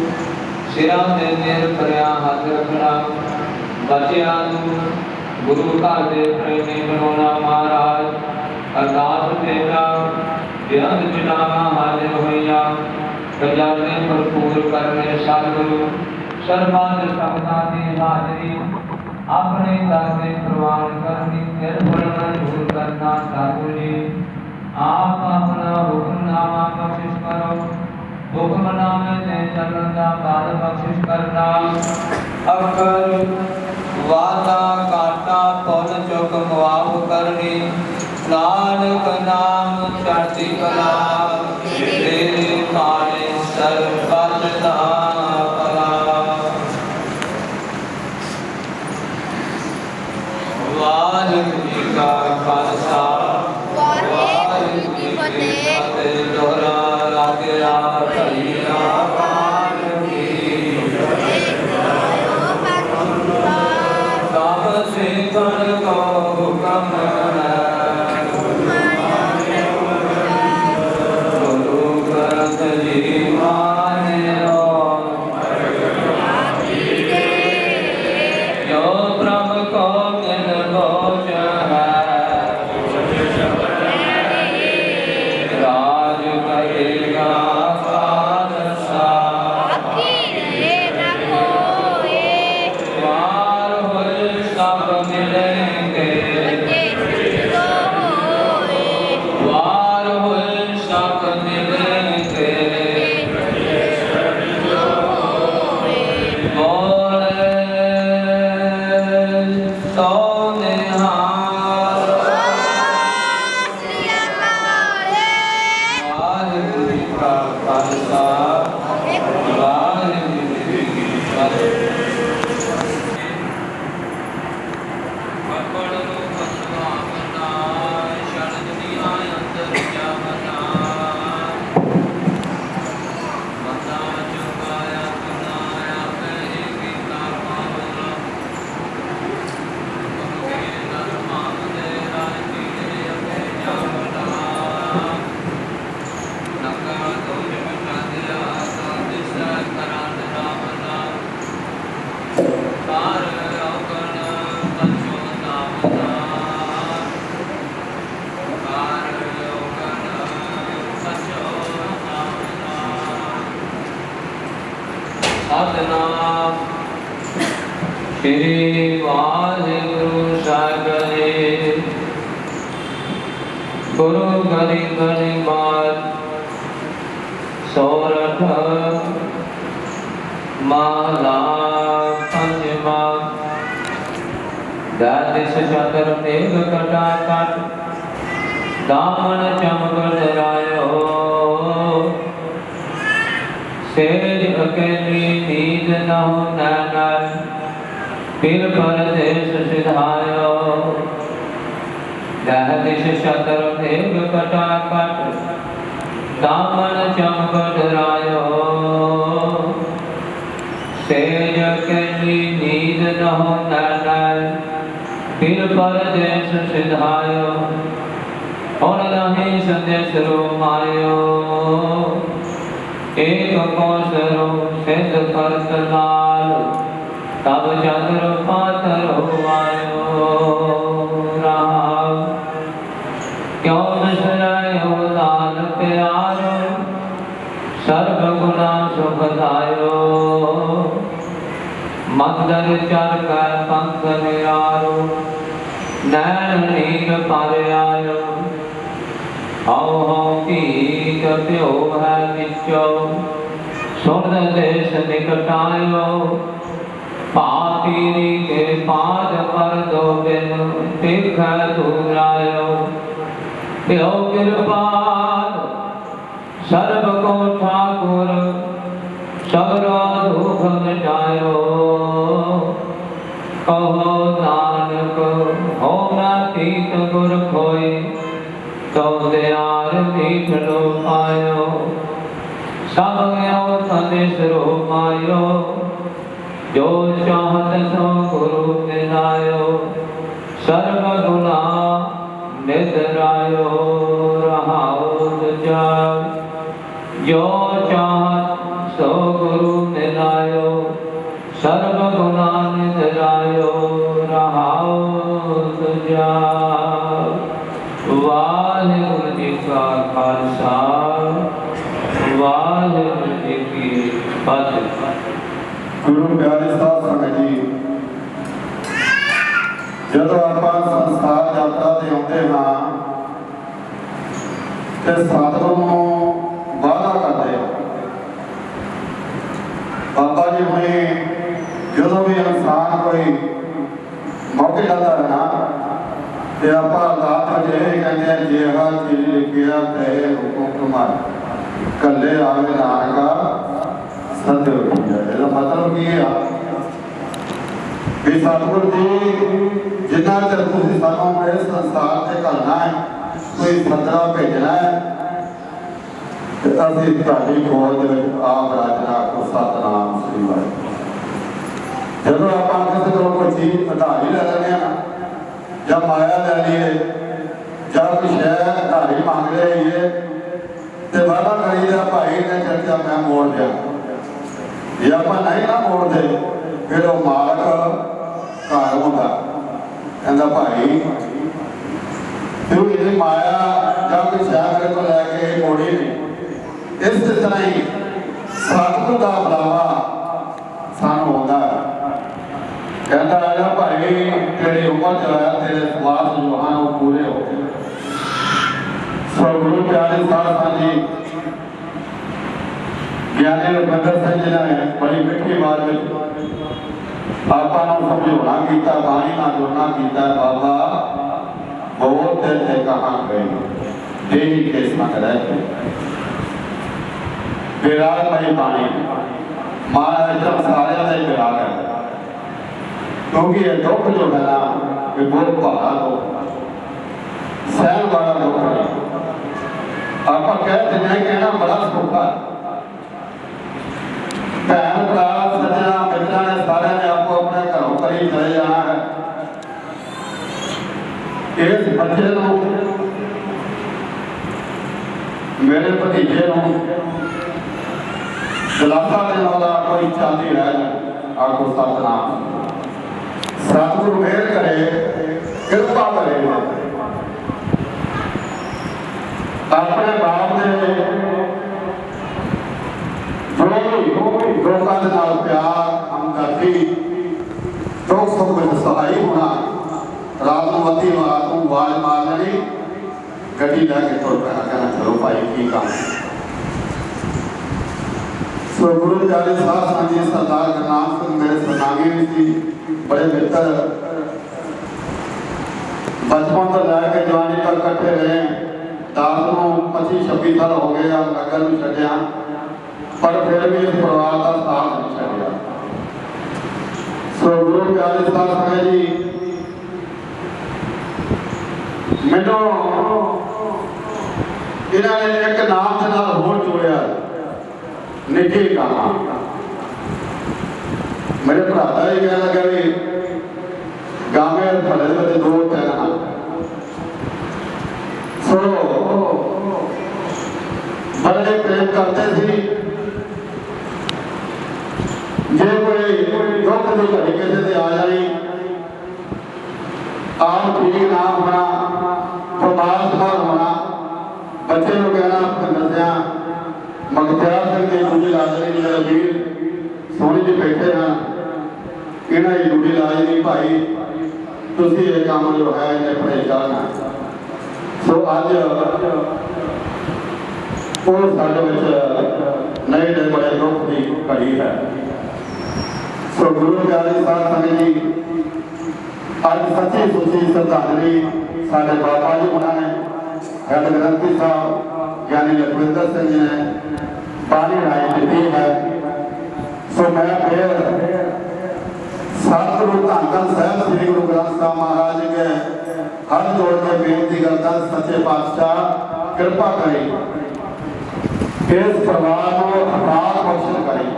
सिरा ते मेर भरिया हाथ रखना। बच्चियां गुरु घर दे प्रेमी बनाना महाराज। अरदास तेरा बेअंत बिनावा हाजिर होइया खजाने भरपूर करने सतगुरु सर्वांग सबदा दी हाजरी अपने दर से प्रवान करनी निर्बल दूर करना। सतगुरु जी आप अपना हुक्मनामा बख्शिश करो। हुक्मनामे से चलन का पाद बख्शिश करना। अकर वादा काटा पुन चुक मुआफ करनी। नानक नाम चढ़ती कला तेरे पाने सर्वत भला। वाहिगुरु जी का खालसा वाहिगुरु जी की फतेह। दोहरा लागया भैया तब से कर को हुक्म गुरु ग्रंथ जी माने जो ब्रह्म को मिल भोज राज करेगा खालसा। वार होए सब मिलेंगे वार होए सब मिलेंगे। बोले तो निहाल वाहिगुरु जी का खालसा वाहिगुरु जी की फतेह। पकड़ लो भगवाना शरण दुनिया अंदर जावना। बता चुकाया सुनाया कहे गीता पावना। उनके नरमान दे राजी रे अपने जावना। नका दोष मिटा दिया सादिश करान रावना। कार अवगण तत्व नामना। कार अवगण तत्व नामना। सतनाम श्री वाहिगुरु सागर जी। गुरु गरी गरी बात सोरठ महला पंचमा। दादिश चतर मेघ कटा कट दामन चमक रायो। सेज अकेली नींद न हो नैना फिर परदेश सिधायो। दादिश चतर मेघ कटा कट दामन चमक रायो। सेज अकेली नींद न हो नैना फिर परदेश सिधायो। और नहीं संदेश रो मायो। एक कौशरो सिद्ध करत लाल तब चंद्र पातर हो आयो। राम क्यों बिसरायो लाल प्यारो सर्व गुना सुखदायो। मंदर चर कर पंथ निरारो नैन नीर पर आयो। आओ की कप्यो है बिचो सुन देश निकटायो। पापीरी के पाद पर दो दिन तिख दूरायो। यो कृपाल सर्व को ठाकुर सबरो दुख मिटायो कहो नानक हो न तीत गुर खोई तो दयार दीठ लो पायो सब गयो संदेश रो मायो जो चाहत सो गुरु मिलायो सर्व गुना निद्रायो रहाओ जाग जो चाहत सो गुरु मिलायो सर्व गुना निद्रायो रहाओ जाग वाहिगुरु जी का खालसा वाहिगुरु जी की फतेह। गुरु प्यारे साध संगत जी, ਜਦੋਂ ਆਪਾਂ ਸੰਸਾਰ ਯਾਤਰਾ ਤੇ ਆਉਂਦੇ ਹਾਂ ਤੇ ਸਤਿਗੁਰੂ ਨੂੰ ਵਾਅਦਾ ਕਰਦੇ ਹਾਂ। ਬਾਬਾ ਜੀ ਹੁਣੇ ਜਦੋਂ ਵੀ ਇਨਸਾਨ ਕੋਈ ਮੌਕੇ ਜਾਂਦਾ ਹੈ ਨਾ ਤੇ ਆਪਾਂ ਅਰਦਾਸ ਵਿੱਚ ਇਹ ਕਹਿੰਦੇ ਆ ਜੇ ਹਰ ਚੀਜ਼ ਲਿਖਿਆ ਤੇ ਹੁਕਮ ਤੁਮਾਰ ਕੱਲੇ ਆਵੇ ਨਾਨਕਾ ਸਤਿਗੁਰੂ ਜੀ। ਇਹਦਾ ਮਤਲਬ ਕੀ ਆ ਵੀ ਸਤਿਗੁਰੂ ਜੀ ਜਿੰਨਾ ਚਿਰ ਤੁਸੀਂ ਸਾਨੂੰ ਇਸ ਸੰਸਾਰ ਤੇ ਘੱਲਣਾ ਹੈ, ਕੋਈ ਸੱਦਣਾ ਭੇਜਣਾ ਹੈ ਤੇ ਅਸੀਂ ਤੁਹਾਡੀ ਖੋਜ ਦੇ ਵਿੱਚ ਆਪ ਰਾਜਨਾ ਕੋ ਸਤਿਨਾਮ ਸ੍ਰੀ ਵਾਹਿਗੁਰੂ। ਜਦੋਂ ਆਪਾਂ ਕਿਸੇ ਕੋਲੋਂ ਕੋਈ ਚੀਜ਼ ਉਧਾਰੀ ਲੈ ਲੈਂਦੇ ਹਾਂ ਜਾਂ ਮਾਇਆ ਲੈ ਲਈਏ ਜਾਂ ਕੋਈ ਸ਼ੈ ਉਧਾਰੀ ਮੰਗ ਲਈਏ ਤੇ ਵਾਅਦਾ ਕਰੀਦਾ ਭਾਈ ਨੇ ਚਰਚਾ ਮੈਂ ਮੋੜ ਦਿਆਂ। ਜੇ ਆਪਾਂ ਨਹੀਂ ਨਾ ਮੋੜਦੇ ਫਿਰ ਉਹ ਮਾਲਕ ਘਰ ਹੁੰਦਾ ਕਹਿੰਦਾ ਭਾਈ ਤੂੰ ਇਹਦੀ ਮਾਇਆ ਜਾਂ ਕੋਈ ਸ਼ੈ ਮੇਰੇ ਕੋਲ ਲੈ ਕੇ ਮੋੜੀ ਨਹੀਂ। ਇਸ ਤਰ੍ਹਾਂ ਹੀ ਸਤਿਗੁਰੂ ਦਾ ਬੁਲਾਵਾ ਸਾਨੂੰ ਆਉਂਦਾ ਕਹਿੰਦਾ ਆਇਆ ਭਾਈ ਤੇਰੀ ਉਮਰ ਜੋ ਹੈ ਤੇਰੇ ਸਵਾਸ ਜੋ ਹਨ ਉਹ ਪੂਰੇ ਹੋ ਗਏ। ਸੋ ਗੁਰੂ ਪਿਆਰੇ ਸਾਧ ਸੰਗਤ ਜੀ, ਗਿਆਨੀ ਰਵਿੰਦਰ ਸਿੰਘ ਜੀ ਨੇ ਬੜੀ ਮਿੱਠੀ ਆਵਾਜ਼ ਵਿੱਚ ਆਪਾਂ ਨੂੰ ਸਮਝਾਉਣਾ ਕੀਤਾ, ਬਾਣੀ ਨਾਲ ਜੁੜਨਾ ਕੀਤਾ। ਬਾਬਾ ਬਹੁਤ ਦਿਲ ਤੇ ਕਹਾਂ ਗਏ ਦੇਹੀ ਕੇ ਸੰਗ ਰਹਿ ਵਿਰਾਗਮਈ ਬਾਣੀ ਮਹਾਰਾਜ ਦਾ ਸਾਰਿਆਂ ਦਾ ਹੀ ਵਿਰਾਗ ਹੈ, ਕਿਉਂਕਿ ਇਹ ਦੁੱਖ ਜੋ ਹੈ ਨਾ ਇਹ ਬਹੁਤ ਭਾਰਾ ਦੁੱਖ, ਸਹਿਣ ਵਾਲਾ ਦੁੱਖ ਹੈ। ਆਪਾਂ ਕਹਿ ਦਿੰਦੇ ਹਾਂ ਕਹਿਣਾ ਬੜਾ ਸੌਖਾ, ਭੈਣ ਭਰਾ ਸੱਜਣਾ ਮਿੱਤਰਾਂ ਨੇ ਸਾਰਿਆਂ ਨੇ ਆਪੋ ਆਪਣੇ ਘਰੋਂ ਕਰੀ ਚਲੇ ਜਾਣਾ ਹੈ। ਇਸ ਬੱਚੇ ਨੂੰ ਮੇਰੇ ਭਤੀਜੇ ਨੂੰ ਦਿਲਾਸਾ ਦੇਣ ਵਾਲਾ ਕੋਈ ਚਾਂਦੀ ਰਹਿ ਜਾਏ ਆਖੋ ਸਤਿਨਾਮ। ਸਤਿਗੁਰੂ ਮਿਹਰ ਕਰੇ, ਕਿਰਪਾ ਕਰੇ। ਆਪਣੇ ਬਾਪ ਦੇ ਲੋਕਾਂ ਦੇ ਨਾਲ ਪਿਆਰ ਹਮਦਰਦੀ ਦੁੱਖ ਸੁੱਖ ਵਿੱਚ ਸਹਾਈ ਹੋਣਾ। ਰਾਤ ਨੂੰ ਅੱਧੀ ਰਾਤ ਨੂੰ ਆਵਾਜ਼ ਮਾਰ ਲੈਣੀ, ਗੱਡੀ ਲੈ ਕੇ ਤੁਰ ਪੈਣਾ, ਕਹਿਣਾ ਚਲੋ ਭਾਈ ਕੀ ਕੰਮ। ਸੋ ਗੁਰੂ ਪਿਆਰੇ ਸਾਧ ਸੰਗਤ ਜੀ, ਸਰਦਾਰ ਗੁਰਨਾਮ ਸਿੰਘ ਮੇਰੇ ਸਨਾਗੇ ਵੀ ਸੀ, ਬੜੇ ਮਿੱਤਰ, ਬਚਪਨ ਤੋਂ ਲੈ ਕੇ ਜਵਾਨੀ ਤੱਕ ਇਕੱਠੇ ਰਹੇ। ਦਾਸ ਨੂੰ 25-26 ਸਾਲ ਹੋ ਗਏ ਆ ਨਗਰ ਨੂੰ ਛੱਡਿਆ, ਪਰ ਫਿਰ ਵੀ ਇਸ ਪਰਿਵਾਰ ਦਾ ਸਾਥ ਨਹੀਂ ਛੱਡਿਆ। ਸੋ ਗੁਰੂ ਪਿਆਰੇ ਸਾਧ ਸੰਗਤ ਜੀ, ਮੈਨੂੰ ਇਹਨਾਂ ਨੇ ਇੱਕ ਨਾਮ ਦੇ ਨਾਲ ਹੋਰ ਜੋੜਿਆ, ਨਿੱਕੀ ਕਾਮਾ। ਮੇਰੇ ਭਰਾ ਦਾ ਇਹ ਕਹਿਣ ਲੱਗਾ ਵੀ ਗਾਵੇਂ ਭਲੇ ਦੇ ਦੋ ਤਿੰਨ ਹਨ। ਸੋ ਬੜੇ ਪ੍ਰੇਮ ਕਰਦੇ ਸੀ। ਜੇ ਕੋਈ ਦੁੱਖ ਦੀ ਘੜੀ ਕਿਸੇ ਤੇ ਆ ਜਾਣੀ, ਆਪ ਠੀਕ ਨਾ ਹੋਣਾ, ਬਿਮਾਰ ਹੋਣਾ, ਬੱਚੇ ਨੂੰ ਕਹਿਣਾ ਦੱਸਿਆ ਮਗਤਿਆਰ ਸਿੰਘ ਦੀ ਡਿਊਟੀ ਲਾ ਦੇਣੀ, ਜਿਹੜਾ ਵੀਰ ਸੋਹਣੀ ਜੀ ਬੈਠੇ ਹਨ, ਇਹਨਾਂ ਦੀ ਡਿਊਟੀ ਲਾ ਦੇਣੀ, ਭਾਈ ਤੁਸੀਂ ਇਹ ਕੰਮ ਜੋ ਹੈ ਇਹਨੇ ਪੜੇ ਕਰਨਾ। ਸੋ ਅੱਜ ਉਹ ਸਾਡੇ ਵਿੱਚ ਨਵੇਂ ਦੇ ਬੜੇ ਦੁੱਖ ਦੀ ਘੜੀ ਹੈ। ਸੋ ਗੁਰੂ ਪਿਆਰੇ ਸਾਧ ਸੰਗਤ ਜੀ, ਅੱਜ ਸੱਚੀ ਸੁੱਚੀ ਸ਼ਰਧਾਂਜਲੀ ਸਾਡੇ ਬਾਬਾ ਜੀ ਉਹਨਾਂ ਨੇ हेड ग्रंथी साहब यानी लखविंदर सिंह जी ने बानी राय दी है। सो मैं फिर सतगुरु धन धन साहब श्री गुरु ग्रंथ साहब महाराज के हाथ जोड़ के बेनती करता सच्चे पातशाह कृपा करी इस परिवार को अपार बख्शण करी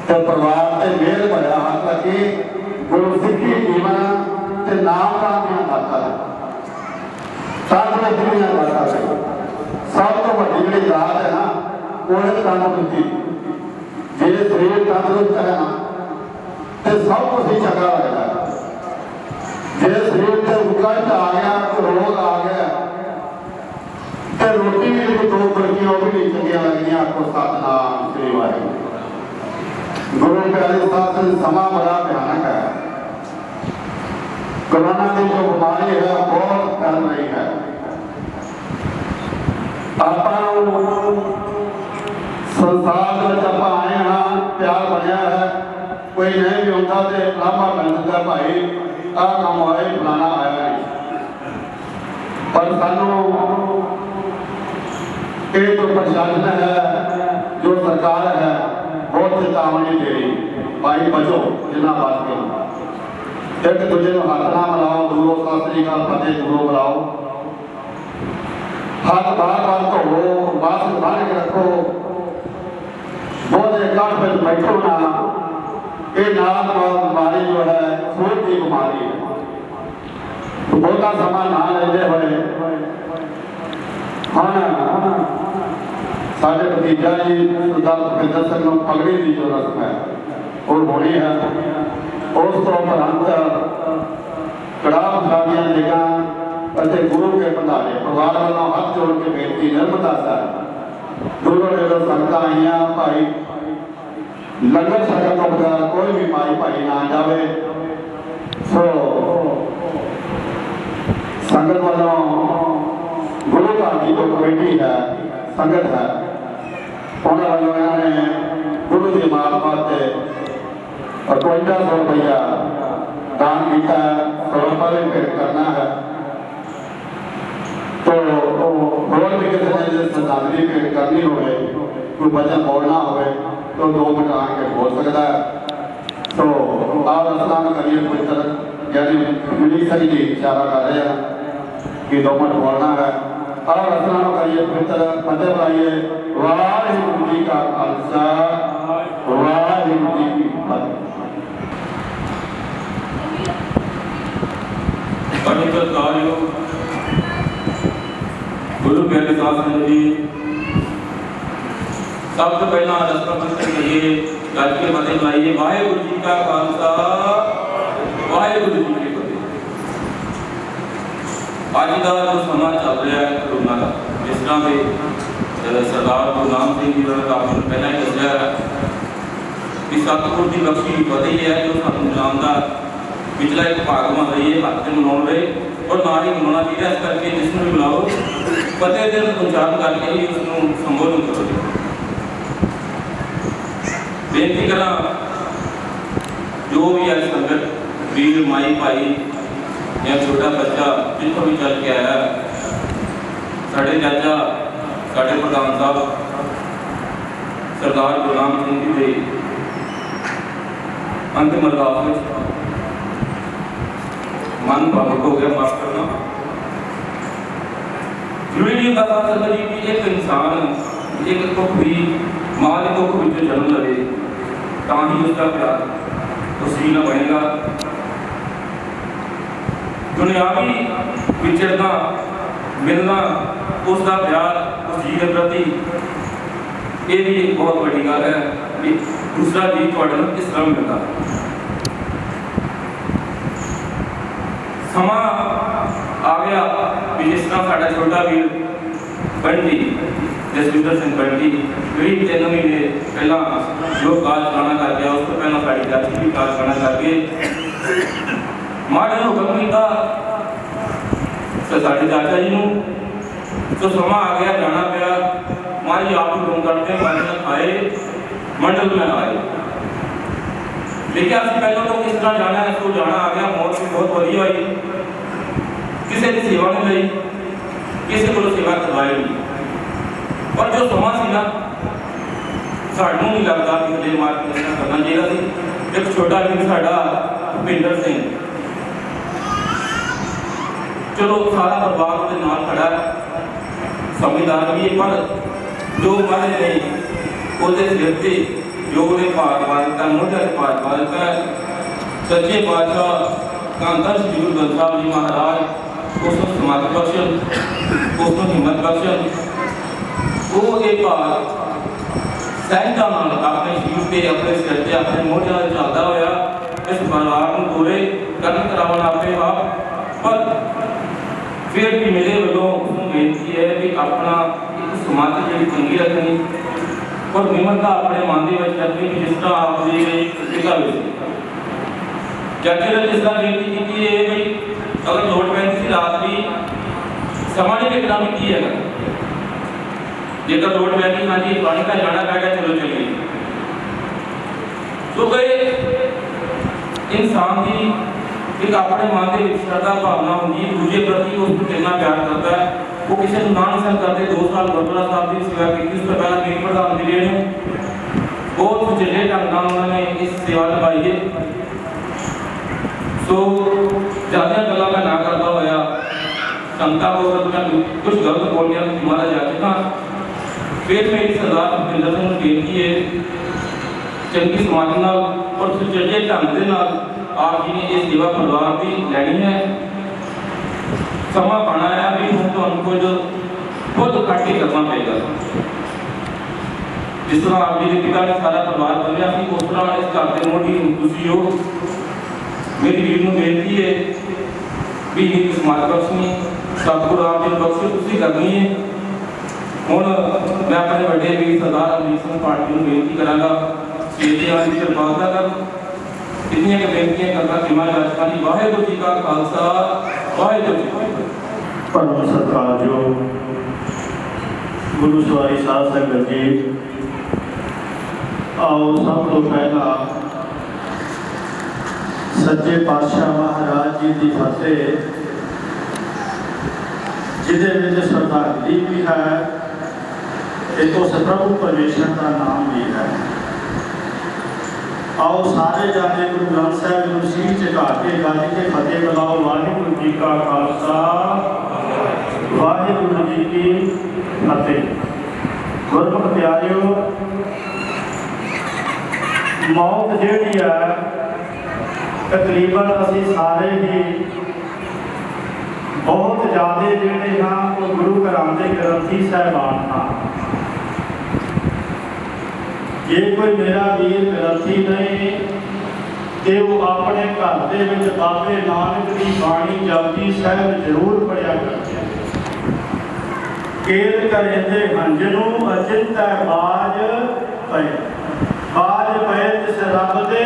तो परिवार से मेल भरिया हाथ रखी गुरसिੱਖੀ जीवन ते नाम का दाता है सारे दुनिया दाता है। सब तो बड़ी जी दात है ना वो है तंदुरुस्ती। जे शरीर तंदुरुस्त है ना तो सब कुछ ही चंगा लगता है। जे शरीर से उकट आ गया कोई रोग आ गया तो रोटी भी दो बर्फियां वो भी नहीं चंगिया लगियां। आपको सतनाम श्री वाहिगुरू। गुरु प्यारे साथ समा बड़ा भयानक है। कोरोना की जो बीमारी है बहुत फैल रही है। आप संसार में आए हाँ प्यार बनया है कोई नहीं भी होता तो लाभा मिल जाता भाई आ काम होया फलाना आया नहीं। पर सानू ये जो प्रशासन है जो सरकार है बहुत चेतावनी दे रही भाई बचो जिन्ना बच के एक दूजे को हाथ ना मिलाओ दूरों सत श्री अकाल फतेह दूरों बुलाओ हाथ बार बार धोवो मास्क बांध के रखो बहुत इकट्ठ में बैठो ना। ये नाक बीमारी जो है सूट की बीमारी है तो बहुता समा ना लेते हुए हाँ साढ़े भतीजा जी सरदार भुपिंदर सिंह को पगड़ी की जो रस्म है और होनी है। उस तो उपरंत कड़ाह प्रसादियां देगा गुरु के भंडारे परिवार वालों हाथ जोड़ के बेनती निर्मता साहब दूरों नेड़ों संगत आई भाई लंगर छकन तो बगैर कोई भी माई भाई ना जाए। सो संगत वालों गुरु घर की जो कमेटी है संगत है उन्होंने वालों ने गुरु की मार्फत 5500 रुपया दान किया है। 100 रुपया भी भेंट करना है तो और भी किसी ने श्रद्धांजलि भेंट करनी हो कोई वचन बोलना हो तो 2 मिनट आके बोल सकता है। तो आप स्नान करिए कोई तरह यानी मिली सही जी इशारा कर रहे हैं कि 2 मिनट बोलना है। और स्नान करिए कोई तरह फतेह बुलाइए वाहिगुरू जी का खालसा वाहिगुरू जी की फतेह। गुरु प्यारे साथ संगत जी सब तो पहला रस्म करिए गल के फतेह बुलाइए वाहिगुरू जी का खालसा वाहिगुरू जी की फतेह। अज का जो समा चल रहा है कोरोना का जिस तरह के सरदार गुरु नाम सिंह जी ने आपको पहला ही दसिया कि सतगुरु की बख्शी फतेह है जो सानू जानता पिछला एक भाग में रही है हथ से मना रहे और ना ही मनाना चाहिए। इस करके जिसमें भी बुलाओ फतेह दिन उच्चारण करके ही उसको संबोधन करो। बेनती करा जो भी है संगत वीर माई भाई या छोटा बच्चा जितों भी चल के आया साढ़े चाचा साढ़े प्रधान साहब सरदार गुरनाम सिंह जी के अंतिम अरदास में मन भावुक हो गया माफ करना जरूरी नहीं होता संगत जी कि एक इंसान एक दुख भी मां के दुख में जन्म लगे तो ही उसका प्यार तस्वीर बनेगा। दुनियावी विचरना मिलना उसका प्यार उस जी के प्रति ये भी एक बहुत बड़ी गल है कि दूसरा जी थोड़े किस तरह मिलता है। समा आ गया भी जिस तरह साढ़ा छोटा वीर बंटी जसविंदर सिंह बंटी करीब 3 महीने पहला जो कारखाना कर गया उसको पहला साड़ी चाची भी कारखाना करके माड़े हुक्म किया साढ़े चाचा जी को तो समा आ गया जाना पाया माँ जी आप हुक्म करते मंडल आए मंडल में आए लेकिन असं पहले तो किस तरह जाना है तो जाना आ गया मौत भी बहुत वधिया हुई किसी की सेवा नहीं लई ਕਿਸੇ ਕੋਲੋਂ ਸੇਵਾ ਕਰਵਾਈ ਨਹੀਂ। ਪਰ ਜੋ ਸਮਾਂ ਸੀ ਨਾ, ਸਾਨੂੰ ਨਹੀਂ ਲੱਗਦਾ ਕਿ ਉਹਦੇ ਮਾਰਗਦਰਸ਼ਨ ਕਰਨਾ ਚਾਹੀਦਾ ਸੀ। ਇੱਕ ਛੋਟਾ ਵੀਰ ਸਾਡਾ ਭੁਪਿੰਦਰ ਸਿੰਘ, ਚਲੋ ਸਾਰਾ ਪਰਿਵਾਰ ਉਹਦੇ ਨਾਲ ਖੜਾ ਹੈ, ਸਮਝਦਾਰ ਵੀ ਹੈ, ਪਰ ਜੋ ਮਹਾਰਾਜ ਨੇ ਉਹਦੇ ਸਿਰ ਤੇ ਜੋ ਉਹਨੇ ਭਾਗਵਾਨ ਦਾ ਮੋਢੇ ਤੇ ਭਾਗਵਾਨ ਦਾ ਸੱਚੇ ਪਾਤਸ਼ਾਹ ਕਾਂਤਾ ਸ੍ਰੀ ਗੁਰੂ ਗ੍ਰੰਥ ਸਾਹਿਬ ਜੀ ਮਹਾਰਾਜ ਉਸ ਨੂੰ ਸਮਰਥ ਬਖਸ਼ਣ, ਉਸ ਨੂੰ ਹਿੰਮਤ ਬਖਸ਼ਣ। ਉਹ ਇਹ ਭਾਗ ਸਹਿਜਤਾ ਨਾਲ ਆਪਣੇ ਸ਼ਰੀਰ ਤੇ, ਆਪਣੇ ਸਿਰ ਤੇ, ਆਪਣੇ ਮੋਢਿਆਂ ਤੇ ਚੱਲਦਾ ਹੋਇਆ ਇਸ ਪਰਿਵਾਰ ਨੂੰ ਪੂਰੇ ਕਰਨ ਕਰਾਉਣ ਆਪੇ ਆਪ। ਪਰ ਫਿਰ ਵੀ ਮੇਰੇ ਵੱਲੋਂ ਉਸਨੂੰ ਬੇਨਤੀ ਹੈ ਕਿ ਆਪਣਾ ਇੱਕ ਸਮਾਜ ਜਿਹੜੀ ਚੰਗੀ ਰੱਖਣੀ ਔਰ ਨਿਮਰਤਾ ਆਪਣੇ ਮਨ ਦੇ ਵਿੱਚ ਰੱਖਣੀ, ਕਿ ਜਿਸ ਤਰ੍ਹਾਂ ਆਪ ਜੀ ਨੇ ਕਿਹਾ ਵੀ ਚਾਚੇ ਨੇ ਜਿਸ ਤਰ੍ਹਾਂ ਬੇਨਤੀ ਕੀਤੀ ਹੈ ਵੀ ਅਗਰ ਲੋੜ ਪੈਂਦੀ ਸੀ ਰਾਤ ਵੀ ਸਮਾਂ ਨਹੀਂ ਵੇਖਣਾ ਵੀ ਕੀ ਹੈਗਾ, ਜੇਕਰ ਲੋੜ ਪੈ ਗਈ ਹਾਂਜੀ ਪਾਣੀ ਦਾ ਜਾਣਾ ਪੈ ਗਿਆ ਚਲੋ ਚਲੀਏ। ਸੋ ਗਏ ਇਨਸਾਨ ਦੀ ਇੱਕ ਆਪਣੇ ਮਨ ਦੇ ਵਿੱਚ ਸ਼ਰਧਾ ਭਾਵਨਾ ਹੁੰਦੀ ਹੈ, ਦੂਜੇ ਪ੍ਰਤੀ ਉਸ ਨੂੰ ਕਿੰਨਾ ਪਿਆਰ ਕਰਦਾ ਹੈ। ਉਹ ਕਿਸੇ ਨੂੰ ਨਾ ਨਹੀਂ ਕਰਦੇ। 2 ਸਾਲ ਗੁਰਦੁਆਰਾ ਸਾਹਿਬ ਦੀ ਸੇਵਾ ਕੀਤੀ, ਉਸ ਤੋਂ ਪਹਿਲਾਂ ਮੇਰੀ ਪ੍ਰਧਾਨ ਜੀ ਨੇ ਬਹੁਤ ਸੁਚੱਜੇ ਢੰਗ ਨਾਲ ਉਹਨਾਂ ਨੇ ਇਸ ਸੇਵਾ ਨਿਭਾਈ ਹੈ। ਸੋ ਜ਼ਿਆਦਾ ਗੱਲਾਂ ਮੈਂ ਨਾ ਕਰਦਾ ਹੋਇਆ ਸੰਗਤਾਂ ਕੋਲ ਮੈਂ ਕੁਝ ਗਲਤ ਬੋਲਿਆ ਮਾਰਾ ਜਾ ਚੁੱਕਾ। ਫਿਰ ਮੇਰੀ ਸਰਦਾਰ ਭੁਪਿੰਦਰ ਸਿੰਘ ਨੂੰ ਬੇਨਤੀ ਹੈ ਚੰਗੀ ਸਮਾਜ ਨਾਲ ਔਰ ਸੁਚੱਜੇ ਢੰਗ ਦੇ ਨਾਲ ਆਪ ਜੀ ਨੇ ਇਹ ਸੇਵਾ ਪਰਿਵਾਰ ਦੀ ਲੈਣੀ ਹੈ। ਸਮਾਂ ਪਾਣਾ ਹੈ ਵੀ ਹੁਣ ਤੁਹਾਨੂੰ ਕੁਝ ਖੁਦ ਕੱਟ ਕੇ ਕਰਨਾ ਪਏਗਾ। ਜਿਸ ਤਰ੍ਹਾਂ ਆਪ ਜੀ ਦੇ ਪਿਤਾ ਨੇ ਸਾਰਾ ਪਰਿਵਾਰ ਬੰਨਿਆ ਸੀ, ਉਸ ਤਰ੍ਹਾਂ ਇਸ ਘਰ ਦੇ ਮੋਢੀ ਤੁਸੀਂ ਹੋ। ਮੇਰੀ ਵੀਰ ਨੂੰ ਬੇਨਤੀ ਹੈ ਵੀ ਇੱਕ ਸਮਾਜ ਬਖਸ਼ਣੀ ਸਤਿਗੁਰੂ ਆਪ ਜੀ ਨੂੰ ਬਖਸ਼ੋ ਤੁਸੀਂ ਕਰਨੀ ਹੈ। ਹੁਣ ਮੈਂ ਆਪਣੇ ਵੱਡੇ ਵੀਰ ਸਰਦਾਰ ਅਮਰੀਕ ਸਿੰਘ ਪਾਟਲੀ ਨੂੰ ਬੇਨਤੀ ਕਰਾਂਗਾ ਕਿ ਆਪ ਦੀ ਕਿਰਪਾਲਤਾ ਕਰਨ। इतनी के बेनतियां करना हिमालय राजस्थानी वाहेगुरु जी का खालसा वाहेगुरु जी की फतेह। परम सत्कार जो गुरु सवारी साध संगत जी, आओ सब तो पहला सच्चे पातशाह महाराज जी की फतेह, जिदे श्रद्धांजलि भी है, एक उस प्रभु परमेश्वर का नाम भी है। आओ सारे जाने गुरु ग्रंथ साहिब ਨੂੰ ਸੀਸ ਝੁਕਾ ਕੇ ਗੱਜ ਕੇ ਫਤਿਹ ਬੁਲਾਓ। ਵਾਹਿਗੁਰੂ ਜੀ ਕਾ ਖਾਲਸਾ ਵਾਹਿਗੁਰੂ ਜੀ ਕੀ ਫਤਿਹ। ਗੁਰਮੁਖ ਪਿਆਰਿਓ, ਮੌਤ ਜਿਹੜੀ ਹੈ ਤਕਰੀਬਨ ਅਸੀਂ ਸਾਰੇ ਹੀ ਬਹੁਤ ਜ਼ਿਆਦਾ ਜਿਹੜੇ ਹਾਂ ਉਹ ਗੁਰੂ ਘਰਾਂ ਦੇ ਗ੍ਰੰਥੀ ਸਾਹਿਬਾਨ ਹਾਂ। ਜੇ ਕੋਈ ਮੇਰਾ ਵੀਰ ਗ੍ਰੰਥੀ ਨਹੀਂ ਤੇ ਉਹ ਆਪਣੇ ਘਰ ਦੇ ਵਿੱਚ ਬਾਬੇ ਨਾਨਕ ਦੀ ਬਾਣੀ ਜਪਜੀ ਸਾਹਿਬ ਜ਼ਰੂਰ ਪੜਿਆ ਕਰਦੇ। ਕੇਲ ਕਰਿੰਦੇ ਹੰਝ ਨੂੰ ਅਚਿੰਤੈ ਬਾਜ ਪਏ, ਬਾਜ ਪਏ ਤਿਸ ਰੱਬ ਦੇ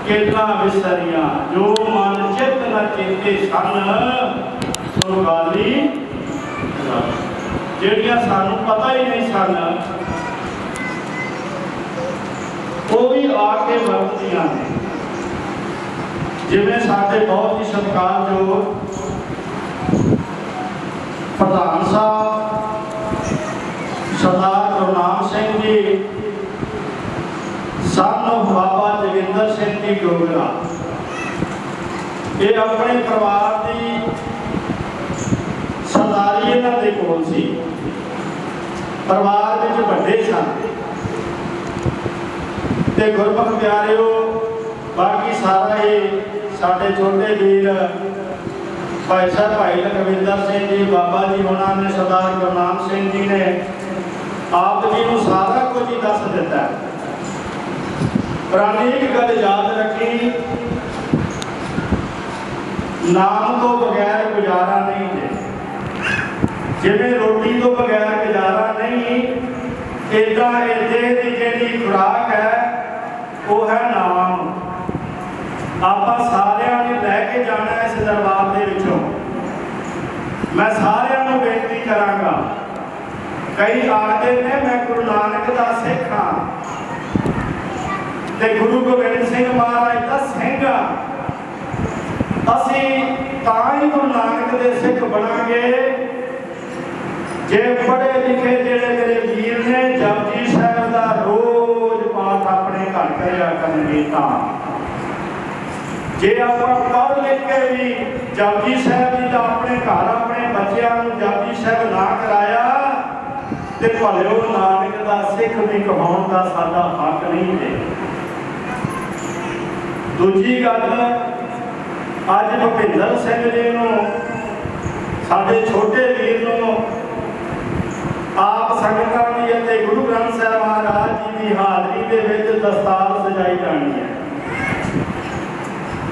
ਕੇਲਾ ਵਿਸਰੀਆਂ, ਜੋ ਮਨ ਚਿੱਤ ਨ ਚੇਤੇ ਸਨ ਸੋ ਗਾਲੀ। ਜਿਹੜੀਆਂ ਸਾਨੂੰ ਪਤਾ ਹੀ ਨਹੀਂ ਸਨ ਉਹ ਵੀ ਆ ਕੇ ਵਰਤਦੀਆਂ ਨੇ। ਜਿਵੇਂ ਸਾਡੇ ਬਹੁਤ ਹੀ ਸਤਿਕਾਰਯੋਗ ਪ੍ਰਧਾਨ ਸਾਹਿਬ ਸਰਦਾਰ ਗੁਰਨਾਮ ਸਿੰਘ ਜੀ, ਸਾਨੂੰ ਬਾਬਾ ਜੋਗਿੰਦਰ ਸਿੰਘ ਜੀ ਡੋਗਰਾ, ਇਹ ਆਪਣੇ ਪਰਿਵਾਰ ਦੀ ਸਰਦਾਰੀ ਇਹਨਾਂ ਦੇ ਕੋਲ ਸੀ। ਪਰਿਵਾਰ ਵਿੱਚ ਵੱਡੇ ਸਨ ਤੇ ਗੁਰਮੁਖ ਪਿਆਰਿਓ, ਬਾਕੀ ਸਾਰਾ ਹੀ ਸਾਡੇ ਛੋਟੇ ਵੀਰ ਭਾਈ ਸਾਹਿਬ ਭਾਈ ਲਖਵਿੰਦਰ ਸਿੰਘ ਜੀ, ਬਾਬਾ ਜੀ ਉਹਨਾਂ ਨੇ, ਸਰਦਾਰ ਗੁਰਨਾਮ ਸਿੰਘ ਜੀ ਨੇ ਆਪ ਜੀ ਨੂੰ ਸਾਰਾ ਕੁਝ ਹੀ ਦੱਸ ਦਿੱਤਾ। ਪੁਰਾਣੀ ਇੱਕ ਗੱਲ ਯਾਦ ਰੱਖੀ, ਨਾਮ ਤੋਂ ਬਗੈਰ ਗੁਜ਼ਾਰਾ ਨਹੀਂ ਹੈ। ਜਿਵੇਂ ਰੋਟੀ ਤੋਂ ਬਗੈਰ ਗੁਜ਼ਾਰਾ ਨਹੀਂ, ਇੱਦਾਂ ਇਹਦੇ ਦੀ ਜਿਹੜੀ ਖੁਰਾਕ ਹੈ ਉਹ ਹੈ ਨਾਮ। ਆਪਾਂ ਸਾਰਿਆਂ ਨੇ ਲੈ ਕੇ ਜਾਣਾ ਇਸ ਦਰਬਾਰ ਦੇ ਵਿੱਚੋਂ। ਮੈਂ ਸਾਰਿਆਂ ਨੂੰ ਬੇਨਤੀ ਕਰਾਂਗਾ, ਕਈ ਆਖਦੇ ਨੇ ਮੈਂ ਗੁਰੂ ਨਾਨਕ ਦਾ ਸਿੱਖ ਹਾਂ ਤੇ ਗੁਰੂ ਗੋਬਿੰਦ ਸਿੰਘ ਮਹਾਰਾਜ ਦਾ ਸਿੰਘ ਹਾਂ। ਅਸੀਂ ਤਾਂ ਹੀ ਗੁਰੂ ਨਾਨਕ ਦੇ ਸਿੱਖ ਬਣਾਂਗੇ जे पढ़े लिखे जेड़े मेरे वीर ने जपजी साहब का रोज पाठ अपने घर करिया करनगे तां जे आपां पढ़ लिख के भी जपजी साहब जी का अपने घर अपने बच्चों को जपजी साहब ना कराया ते भलिओ नानक का सिख भी कहाउण का साडा हक नहीं है। दूजी गल अज भुपिंदर सिंह जी नूं साडे छोटे वीर नूं आप संगतां दी अते गुरु ग्रंथ साहिब महाराज जी की हाज़री दे विच दस्तार सजाई जानी है।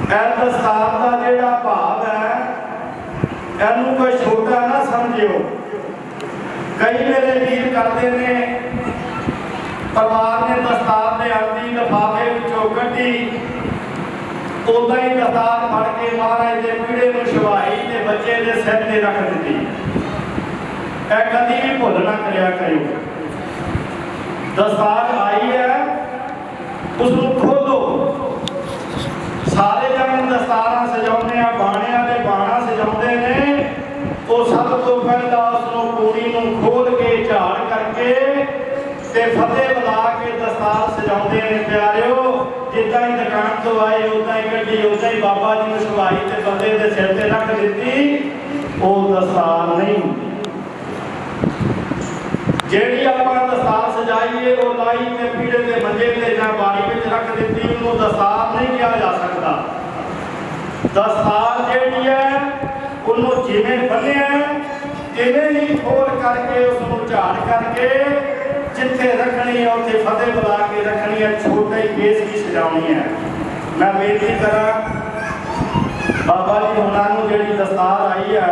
इह दस्तार का जिहड़ा भाव है इहनूं कोई छोटा ना समझिओ। कई मेरे वीर करते ने परिवार ने दस्तार दे आंदी लिफाफे विचों कड्ढी उदा ही दस्तार फड़ के महाराज के पीढ़े में छवाई ते बच्चे के सिर ते रख दी। यह कभी भी भुल ना करिया करो। दस्तार आई है उसको खोलो। सारे जने दस्तार सजाने बाणिया के बाणा सजाते हैं तो सब तो पहला उसको पूरी को खोल के झाड़ करके ते फतेह बुला के दस्तार सजाते हैं। प्यारिओ जिदा ही दुकान तो आए उदा ही कड्ढी उदा ही बाबा जी ने छवाई ते बंदे के सिर ते रख दी। वो दस्तार नहीं जेड़ी आपां दस्तार सजाई वो लाई ते पीढ़े के मंजे ते जां बारी विच रख दी उन्होंने दस्तार नहीं कहा जा सकता। दस्तार जेड़ी है उन्होंने जिवें बन्निया इवें ही खोल करके उसको झाड़ करके जिथे रखनी है उत्थे फतेह बुला के रखनी है। छोटा ही केस की सजानी है। मैं बेनती करा बाबा जी उन्होंने जी दस्तार आई है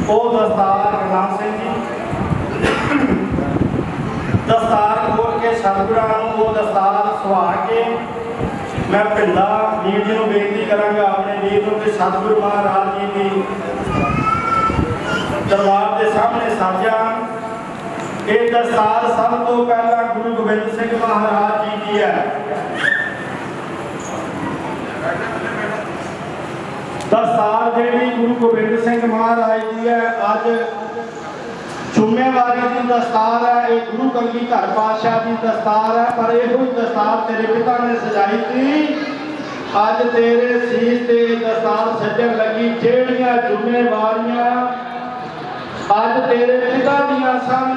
वो दस्तार गुरनाम सिंह जी दस्तार खोल के सतगुरां नूं वो दस्तार सुहा के मैं पिंडा वीर जी को बेनती करांगा अपने वीर को कि सतगुरु महाराज जी की दरबार के सामने साझा। ये दस्तार सब तो पहला गुरु गोबिंद सिंह महाराज जी की है। दस्तार जी गुरु गोबिंद सिंह महाराज जी है। अज जुम्मेवारी की दस्तार है। ये गुरु कलगीधर पातशाह की दस्तार है। पर यह दस्तार तेरे पिता ने सजाई थी। अज तेरे सीस ते दस्तार सजन लगी। जेड़ियां जुम्मेवारियां अज तेरे पिता दियां सन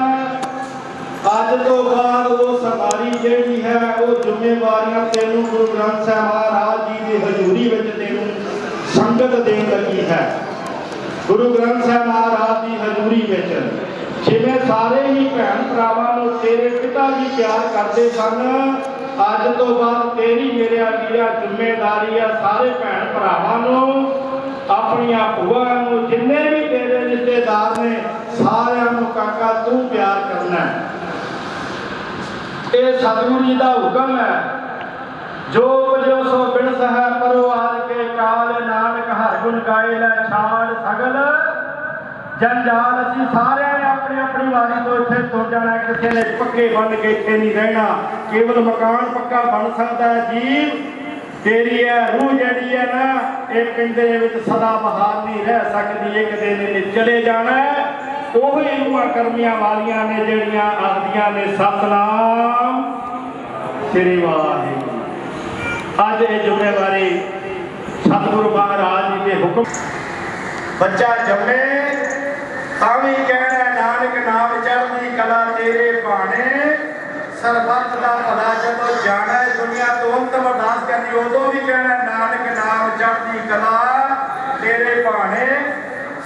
अज तो बाद वो सवारी जेड़ी है वो जिम्मेवारियां तेनू गुरु ग्रंथ साहिब महाराज जी की हजूरी विच तेनू संगत देन लगी है। गुरु ग्रंथ साहिब महाराज की हजूरी विच जिवें सारे ही भैन भरावां नूं तेरे पिता जी प्यार करते सन अज तो बाद तेरी मेरे वीरा जिम्मेदारी है सारे भैन भरावां नूं अपनियां भूआ नूं जिन्ने भी तेरे रिश्तेदार ने सारियां नूं काका तू प्यार करना है। ये सतगुरु जी का हुक्म है। जो बजो सो बिन सह परो आज के काल नानक हर गुण गाए लै छाड़ सगल जंजाल। असीं सारिਆਂ ने अपनी अपनी वारी तो इत्थे तुर जाना। किसी ने पक्के बन के इत्थे नहीं रहना। केवल मकान पक्का बन सकता है। जीव तेरी है रूह जड़ी है ना एक पिंडे विच सदा बहार नहीं रह सकती। एक दिन इन्हें चले जाना है। ਉਹੀ ਰੂਹਾਂ ਕਰਮੀਆਂ ਵਾਲੀਆਂ ਨੇ ਜਿਹੜੀਆਂ ਆਖਦੀਆਂ ਨੇ ਸਤਨਾਮ ਸ੍ਰੀ ਵਾਹਿਗੁਰੂ। ਅੱਜ ਇਹ ਜ਼ਿੰਮੇਵਾਰੀ ਸਤਿਗੁਰੂ ਮਹਾਰਾਜ ਜੀ ਦੇ ਹੁਕਮ। ਬੱਚਾ ਜੰਮੇ ਤਾਂ ਵੀ ਕਹਿਣਾ ਨਾਨਕ ਨਾਮ ਚੜ੍ਹਦੀ ਕਲਾ ਤੇਰੇ ਭਾਣੇ ਸਰਬੱਤ ਦਾ ਭਲਾ। ਜਦੋਂ ਜਾਣਾ ਦੁਨੀਆ ਤੋਂ ਅੰਤਮ ਅਰਦਾਸ ਕਰਨੀ ਉਦੋਂ ਵੀ ਕਹਿਣਾ ਨਾਨਕ ਨਾਮ ਚੜ੍ਹਦੀ ਕਲਾ ਤੇਰੇ ਭਾਣੇ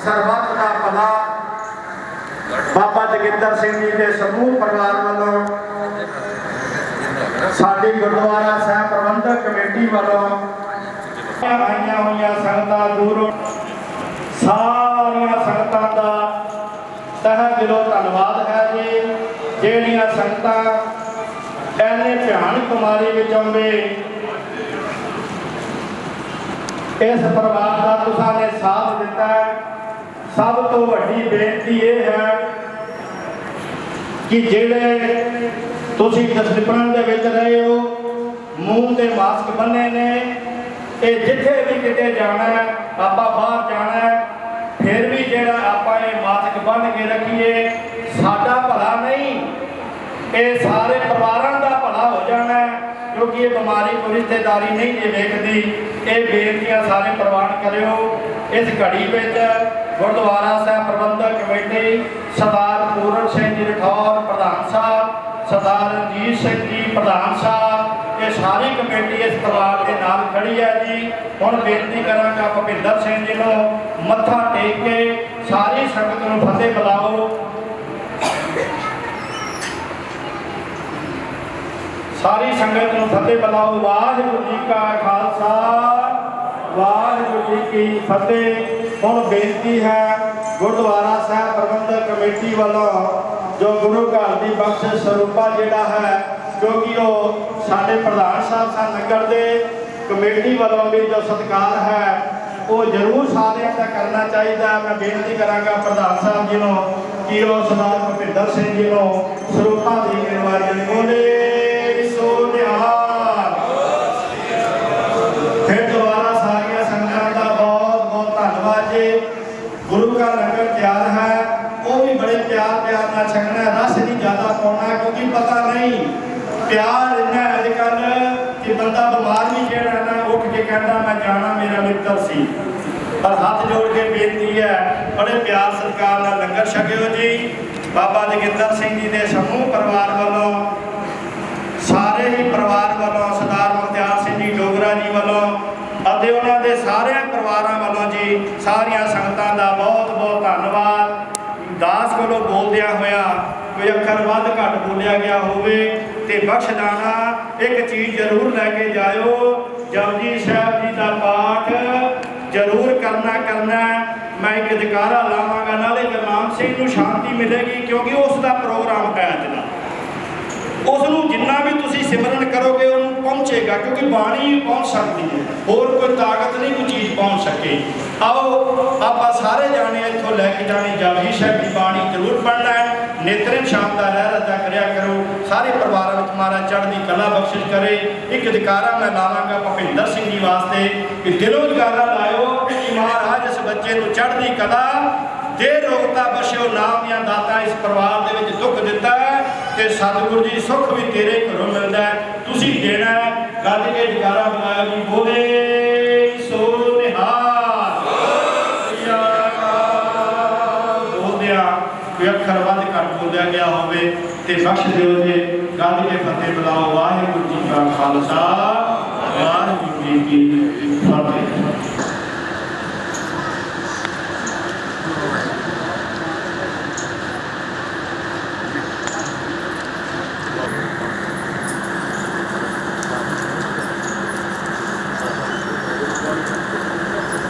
ਸਰਬੱਤ ਦਾ ਭਲਾ। बाबा जगिंदर सिंह जी के समूह परिवार वालों साडी गुरुद्वारा साहब प्रबंधक कमेटी वालों आईया हुई संगतां दूरों सारिया संगतां का तहे दिलों धन्यवाद है जी। जिहड़ियां संगतां इन्ने भयानक कुमारी विच आउंदे इस परिवार का तुसां ने साथ दिता है। सब तो वड्डी बेनती यह है कि जेड़े तुसीं डिसिपलिन दे विच रहे हो मूँह ते मास्क बन्ने ने ये जिथे भी किते जाना है आपां बाहर जाना है फिर भी जेड़ा आपां ये मास्क बन के रखिए। साडा भला नहीं, ये सारे परिवारों का भला हो जाना है, क्योंकि ये बीमारी कोई रिश्तेदारी नहीं जे देखती। ये बेनतियां सारे प्रवान करियो। इस घड़ी में गुरुद्वारा साहब प्रबंधक कमेटी सरदार पूरन सिंह जी राठौर प्रधान साहब, सरदार रंजीत सिंह जी प्रधान साहब, ये सारी कमेटी इस परिवार के नाल खड़ी है जी। हुण बेनती करांगा भुपिंदर सिंह जी को मत्था टेक के सारी संगत नूं फतेह बुलाओ। सारी संगत नूं फतेह बुलाओ। वाहिगुरू जी का खालसा, वाहिगुरू जी की फतेह। हुण बेनती है गुरुद्वारा साहब प्रबंधक कमेटी वालों जो गुरु घर की बख्शिश स्वरूपा जिहड़ा है, क्योंकि वो साडे प्रधान साहब सन नगर दे, कमेटी वालों भी जो सत्कार है वो जरूर सारे का करना चाहिए। मैं बेनती करांगा प्रधान साहब जी को कि वो सरदार भुपिंदर सिंह जी को स्वरूपा दी गिरवारी बोले सो निहाल। फिर दोबारा सारिया संगतां का बहुत बहुत धन्यवाद जी। गुरु का लंगर तैयार है, वो भी बड़े प्यार प्यार ना छकना, रस नहीं ज़्यादा पाना, क्योंकि पता नहीं प्यार इन्ना अजकल कि बंदा बीमार भी जेड़ा ना उठ के कहता मैं जाना मेरा मित्र सी। पर हाथ जोड़ के बेनती है बड़े प्यार सत्कार नाल लंगर छकियो जी। बाबा जोगिंदर सिंह जी के समूह परिवार वालों, सारे ही परिवार वालों, सरदार मुखत्यार सिंह जी डोगरा जी वालों ਅਤੇ ਉਹਨਾਂ ਦੇ ਸਾਰਿਆਂ ਪਰਿਵਾਰਾਂ ਵੱਲੋਂ ਜੀ ਸਾਰੀਆਂ ਸੰਗਤਾਂ ਦਾ ਬਹੁਤ ਬਹੁਤ ਧੰਨਵਾਦ। ਦਾਸ ਕੋਲੋਂ ਬੋਲਦਿਆਂ ਹੋਇਆ ਕੋਈ ਅੱਖਰ ਵੱਧ ਘੱਟ ਬੋਲਿਆ ਗਿਆ ਹੋਵੇ ਤੇ ਬਖਸ਼ਦਾਨਾ ਇੱਕ ਚੀਜ਼ ਜ਼ਰੂਰ ਲੈ ਕੇ ਜਾਇਓ। ਜਪਜੀ ਸਾਹਿਬ ਜੀ ਦਾ ਪਾਠ ਜ਼ਰੂਰ ਕਰਨਾ। ਮੈਂ ਇੱਕ ਜਕਾਰਾ ਲਾਵਾਂਗਾ, ਨਾਲੇ ਗੁਰਨਾਮ ਸਿੰਘ ਨੂੰ ਸ਼ਾਂਤੀ ਮਿਲੇਗੀ, ਕਿਉਂਕਿ ਉਸ ਦਾ ਪ੍ਰੋਗਰਾਮ ਹੈ ਅੱਜ ਦਾ। ਉਸ ਨੂੰ ਜਿੰਨਾ ਵੀ ਤੁਸੀਂ ਸਿਮਰਨ ਕਰੋਗੇ ਉਹਨੂੰ ਪਹੁੰਚੇਗਾ, ਕਿਉਂਕਿ ਬਾਣੀ ਪਹੁੰਚ ਸਕਦੀ ਹੈ, ਹੋਰ ਕੋਈ ਤਾਕਤ ਨਹੀਂ ਕੋਈ ਚੀਜ਼ ਪਹੁੰਚ ਸਕੇ। ਆਓ ਆਪਾਂ ਸਾਰੇ ਜਾਣੇ ਇੱਥੋਂ ਲੈ ਕੇ ਜਾਣੀ ਜਪਜੀ ਸਾਹਿਬ ਦੀ ਬਾਣੀ ਜ਼ਰੂਰ ਪੜ੍ਹਨਾ ਹੈ। ਨੇਤਰਨ ਸ਼ਾਮ ਦਾ ਲਹਿਰ ਅਦਾ ਕਰਿਆ ਕਰੋ। ਸਾਰੇ ਪਰਿਵਾਰਾਂ ਵਿੱਚ ਮਹਾਰਾਜ ਚੜ੍ਹਦੀ ਕਲਾ ਬਖਸ਼ਿਸ਼ ਕਰੇ। ਇੱਕ ਜਕਾਰਾ ਮੈਂ ਲਾਵਾਂਗਾ ਭੁਪਿੰਦਰ ਸਿੰਘ ਜੀ ਵਾਸਤੇ ਕਿ ਦਿਲੋਂ ਜਕਾਰਾ ਲਾਇਓ ਕਿ ਮਹਾਰਾਜ ਇਸ ਬੱਚੇ ਨੂੰ ਚੜ੍ਹਦੀ ਕਲਾ जे रोगता बश्यो नाम या दाता इस परिवार के विच दुख दिता है तो सतगुरु जी सुख भी तेरे घरों मिलता है, तुसी देना है। गज के जकारा बुलाया जी बोले सो निहाल। बोलदिया कोई अखर वध घट बोलिया गया होवे ते बख्श दिओ जी। गज के फतेह बुलाओ। वाहिगुरू जी का खालसा, वाहिगुरू जी की फतेह।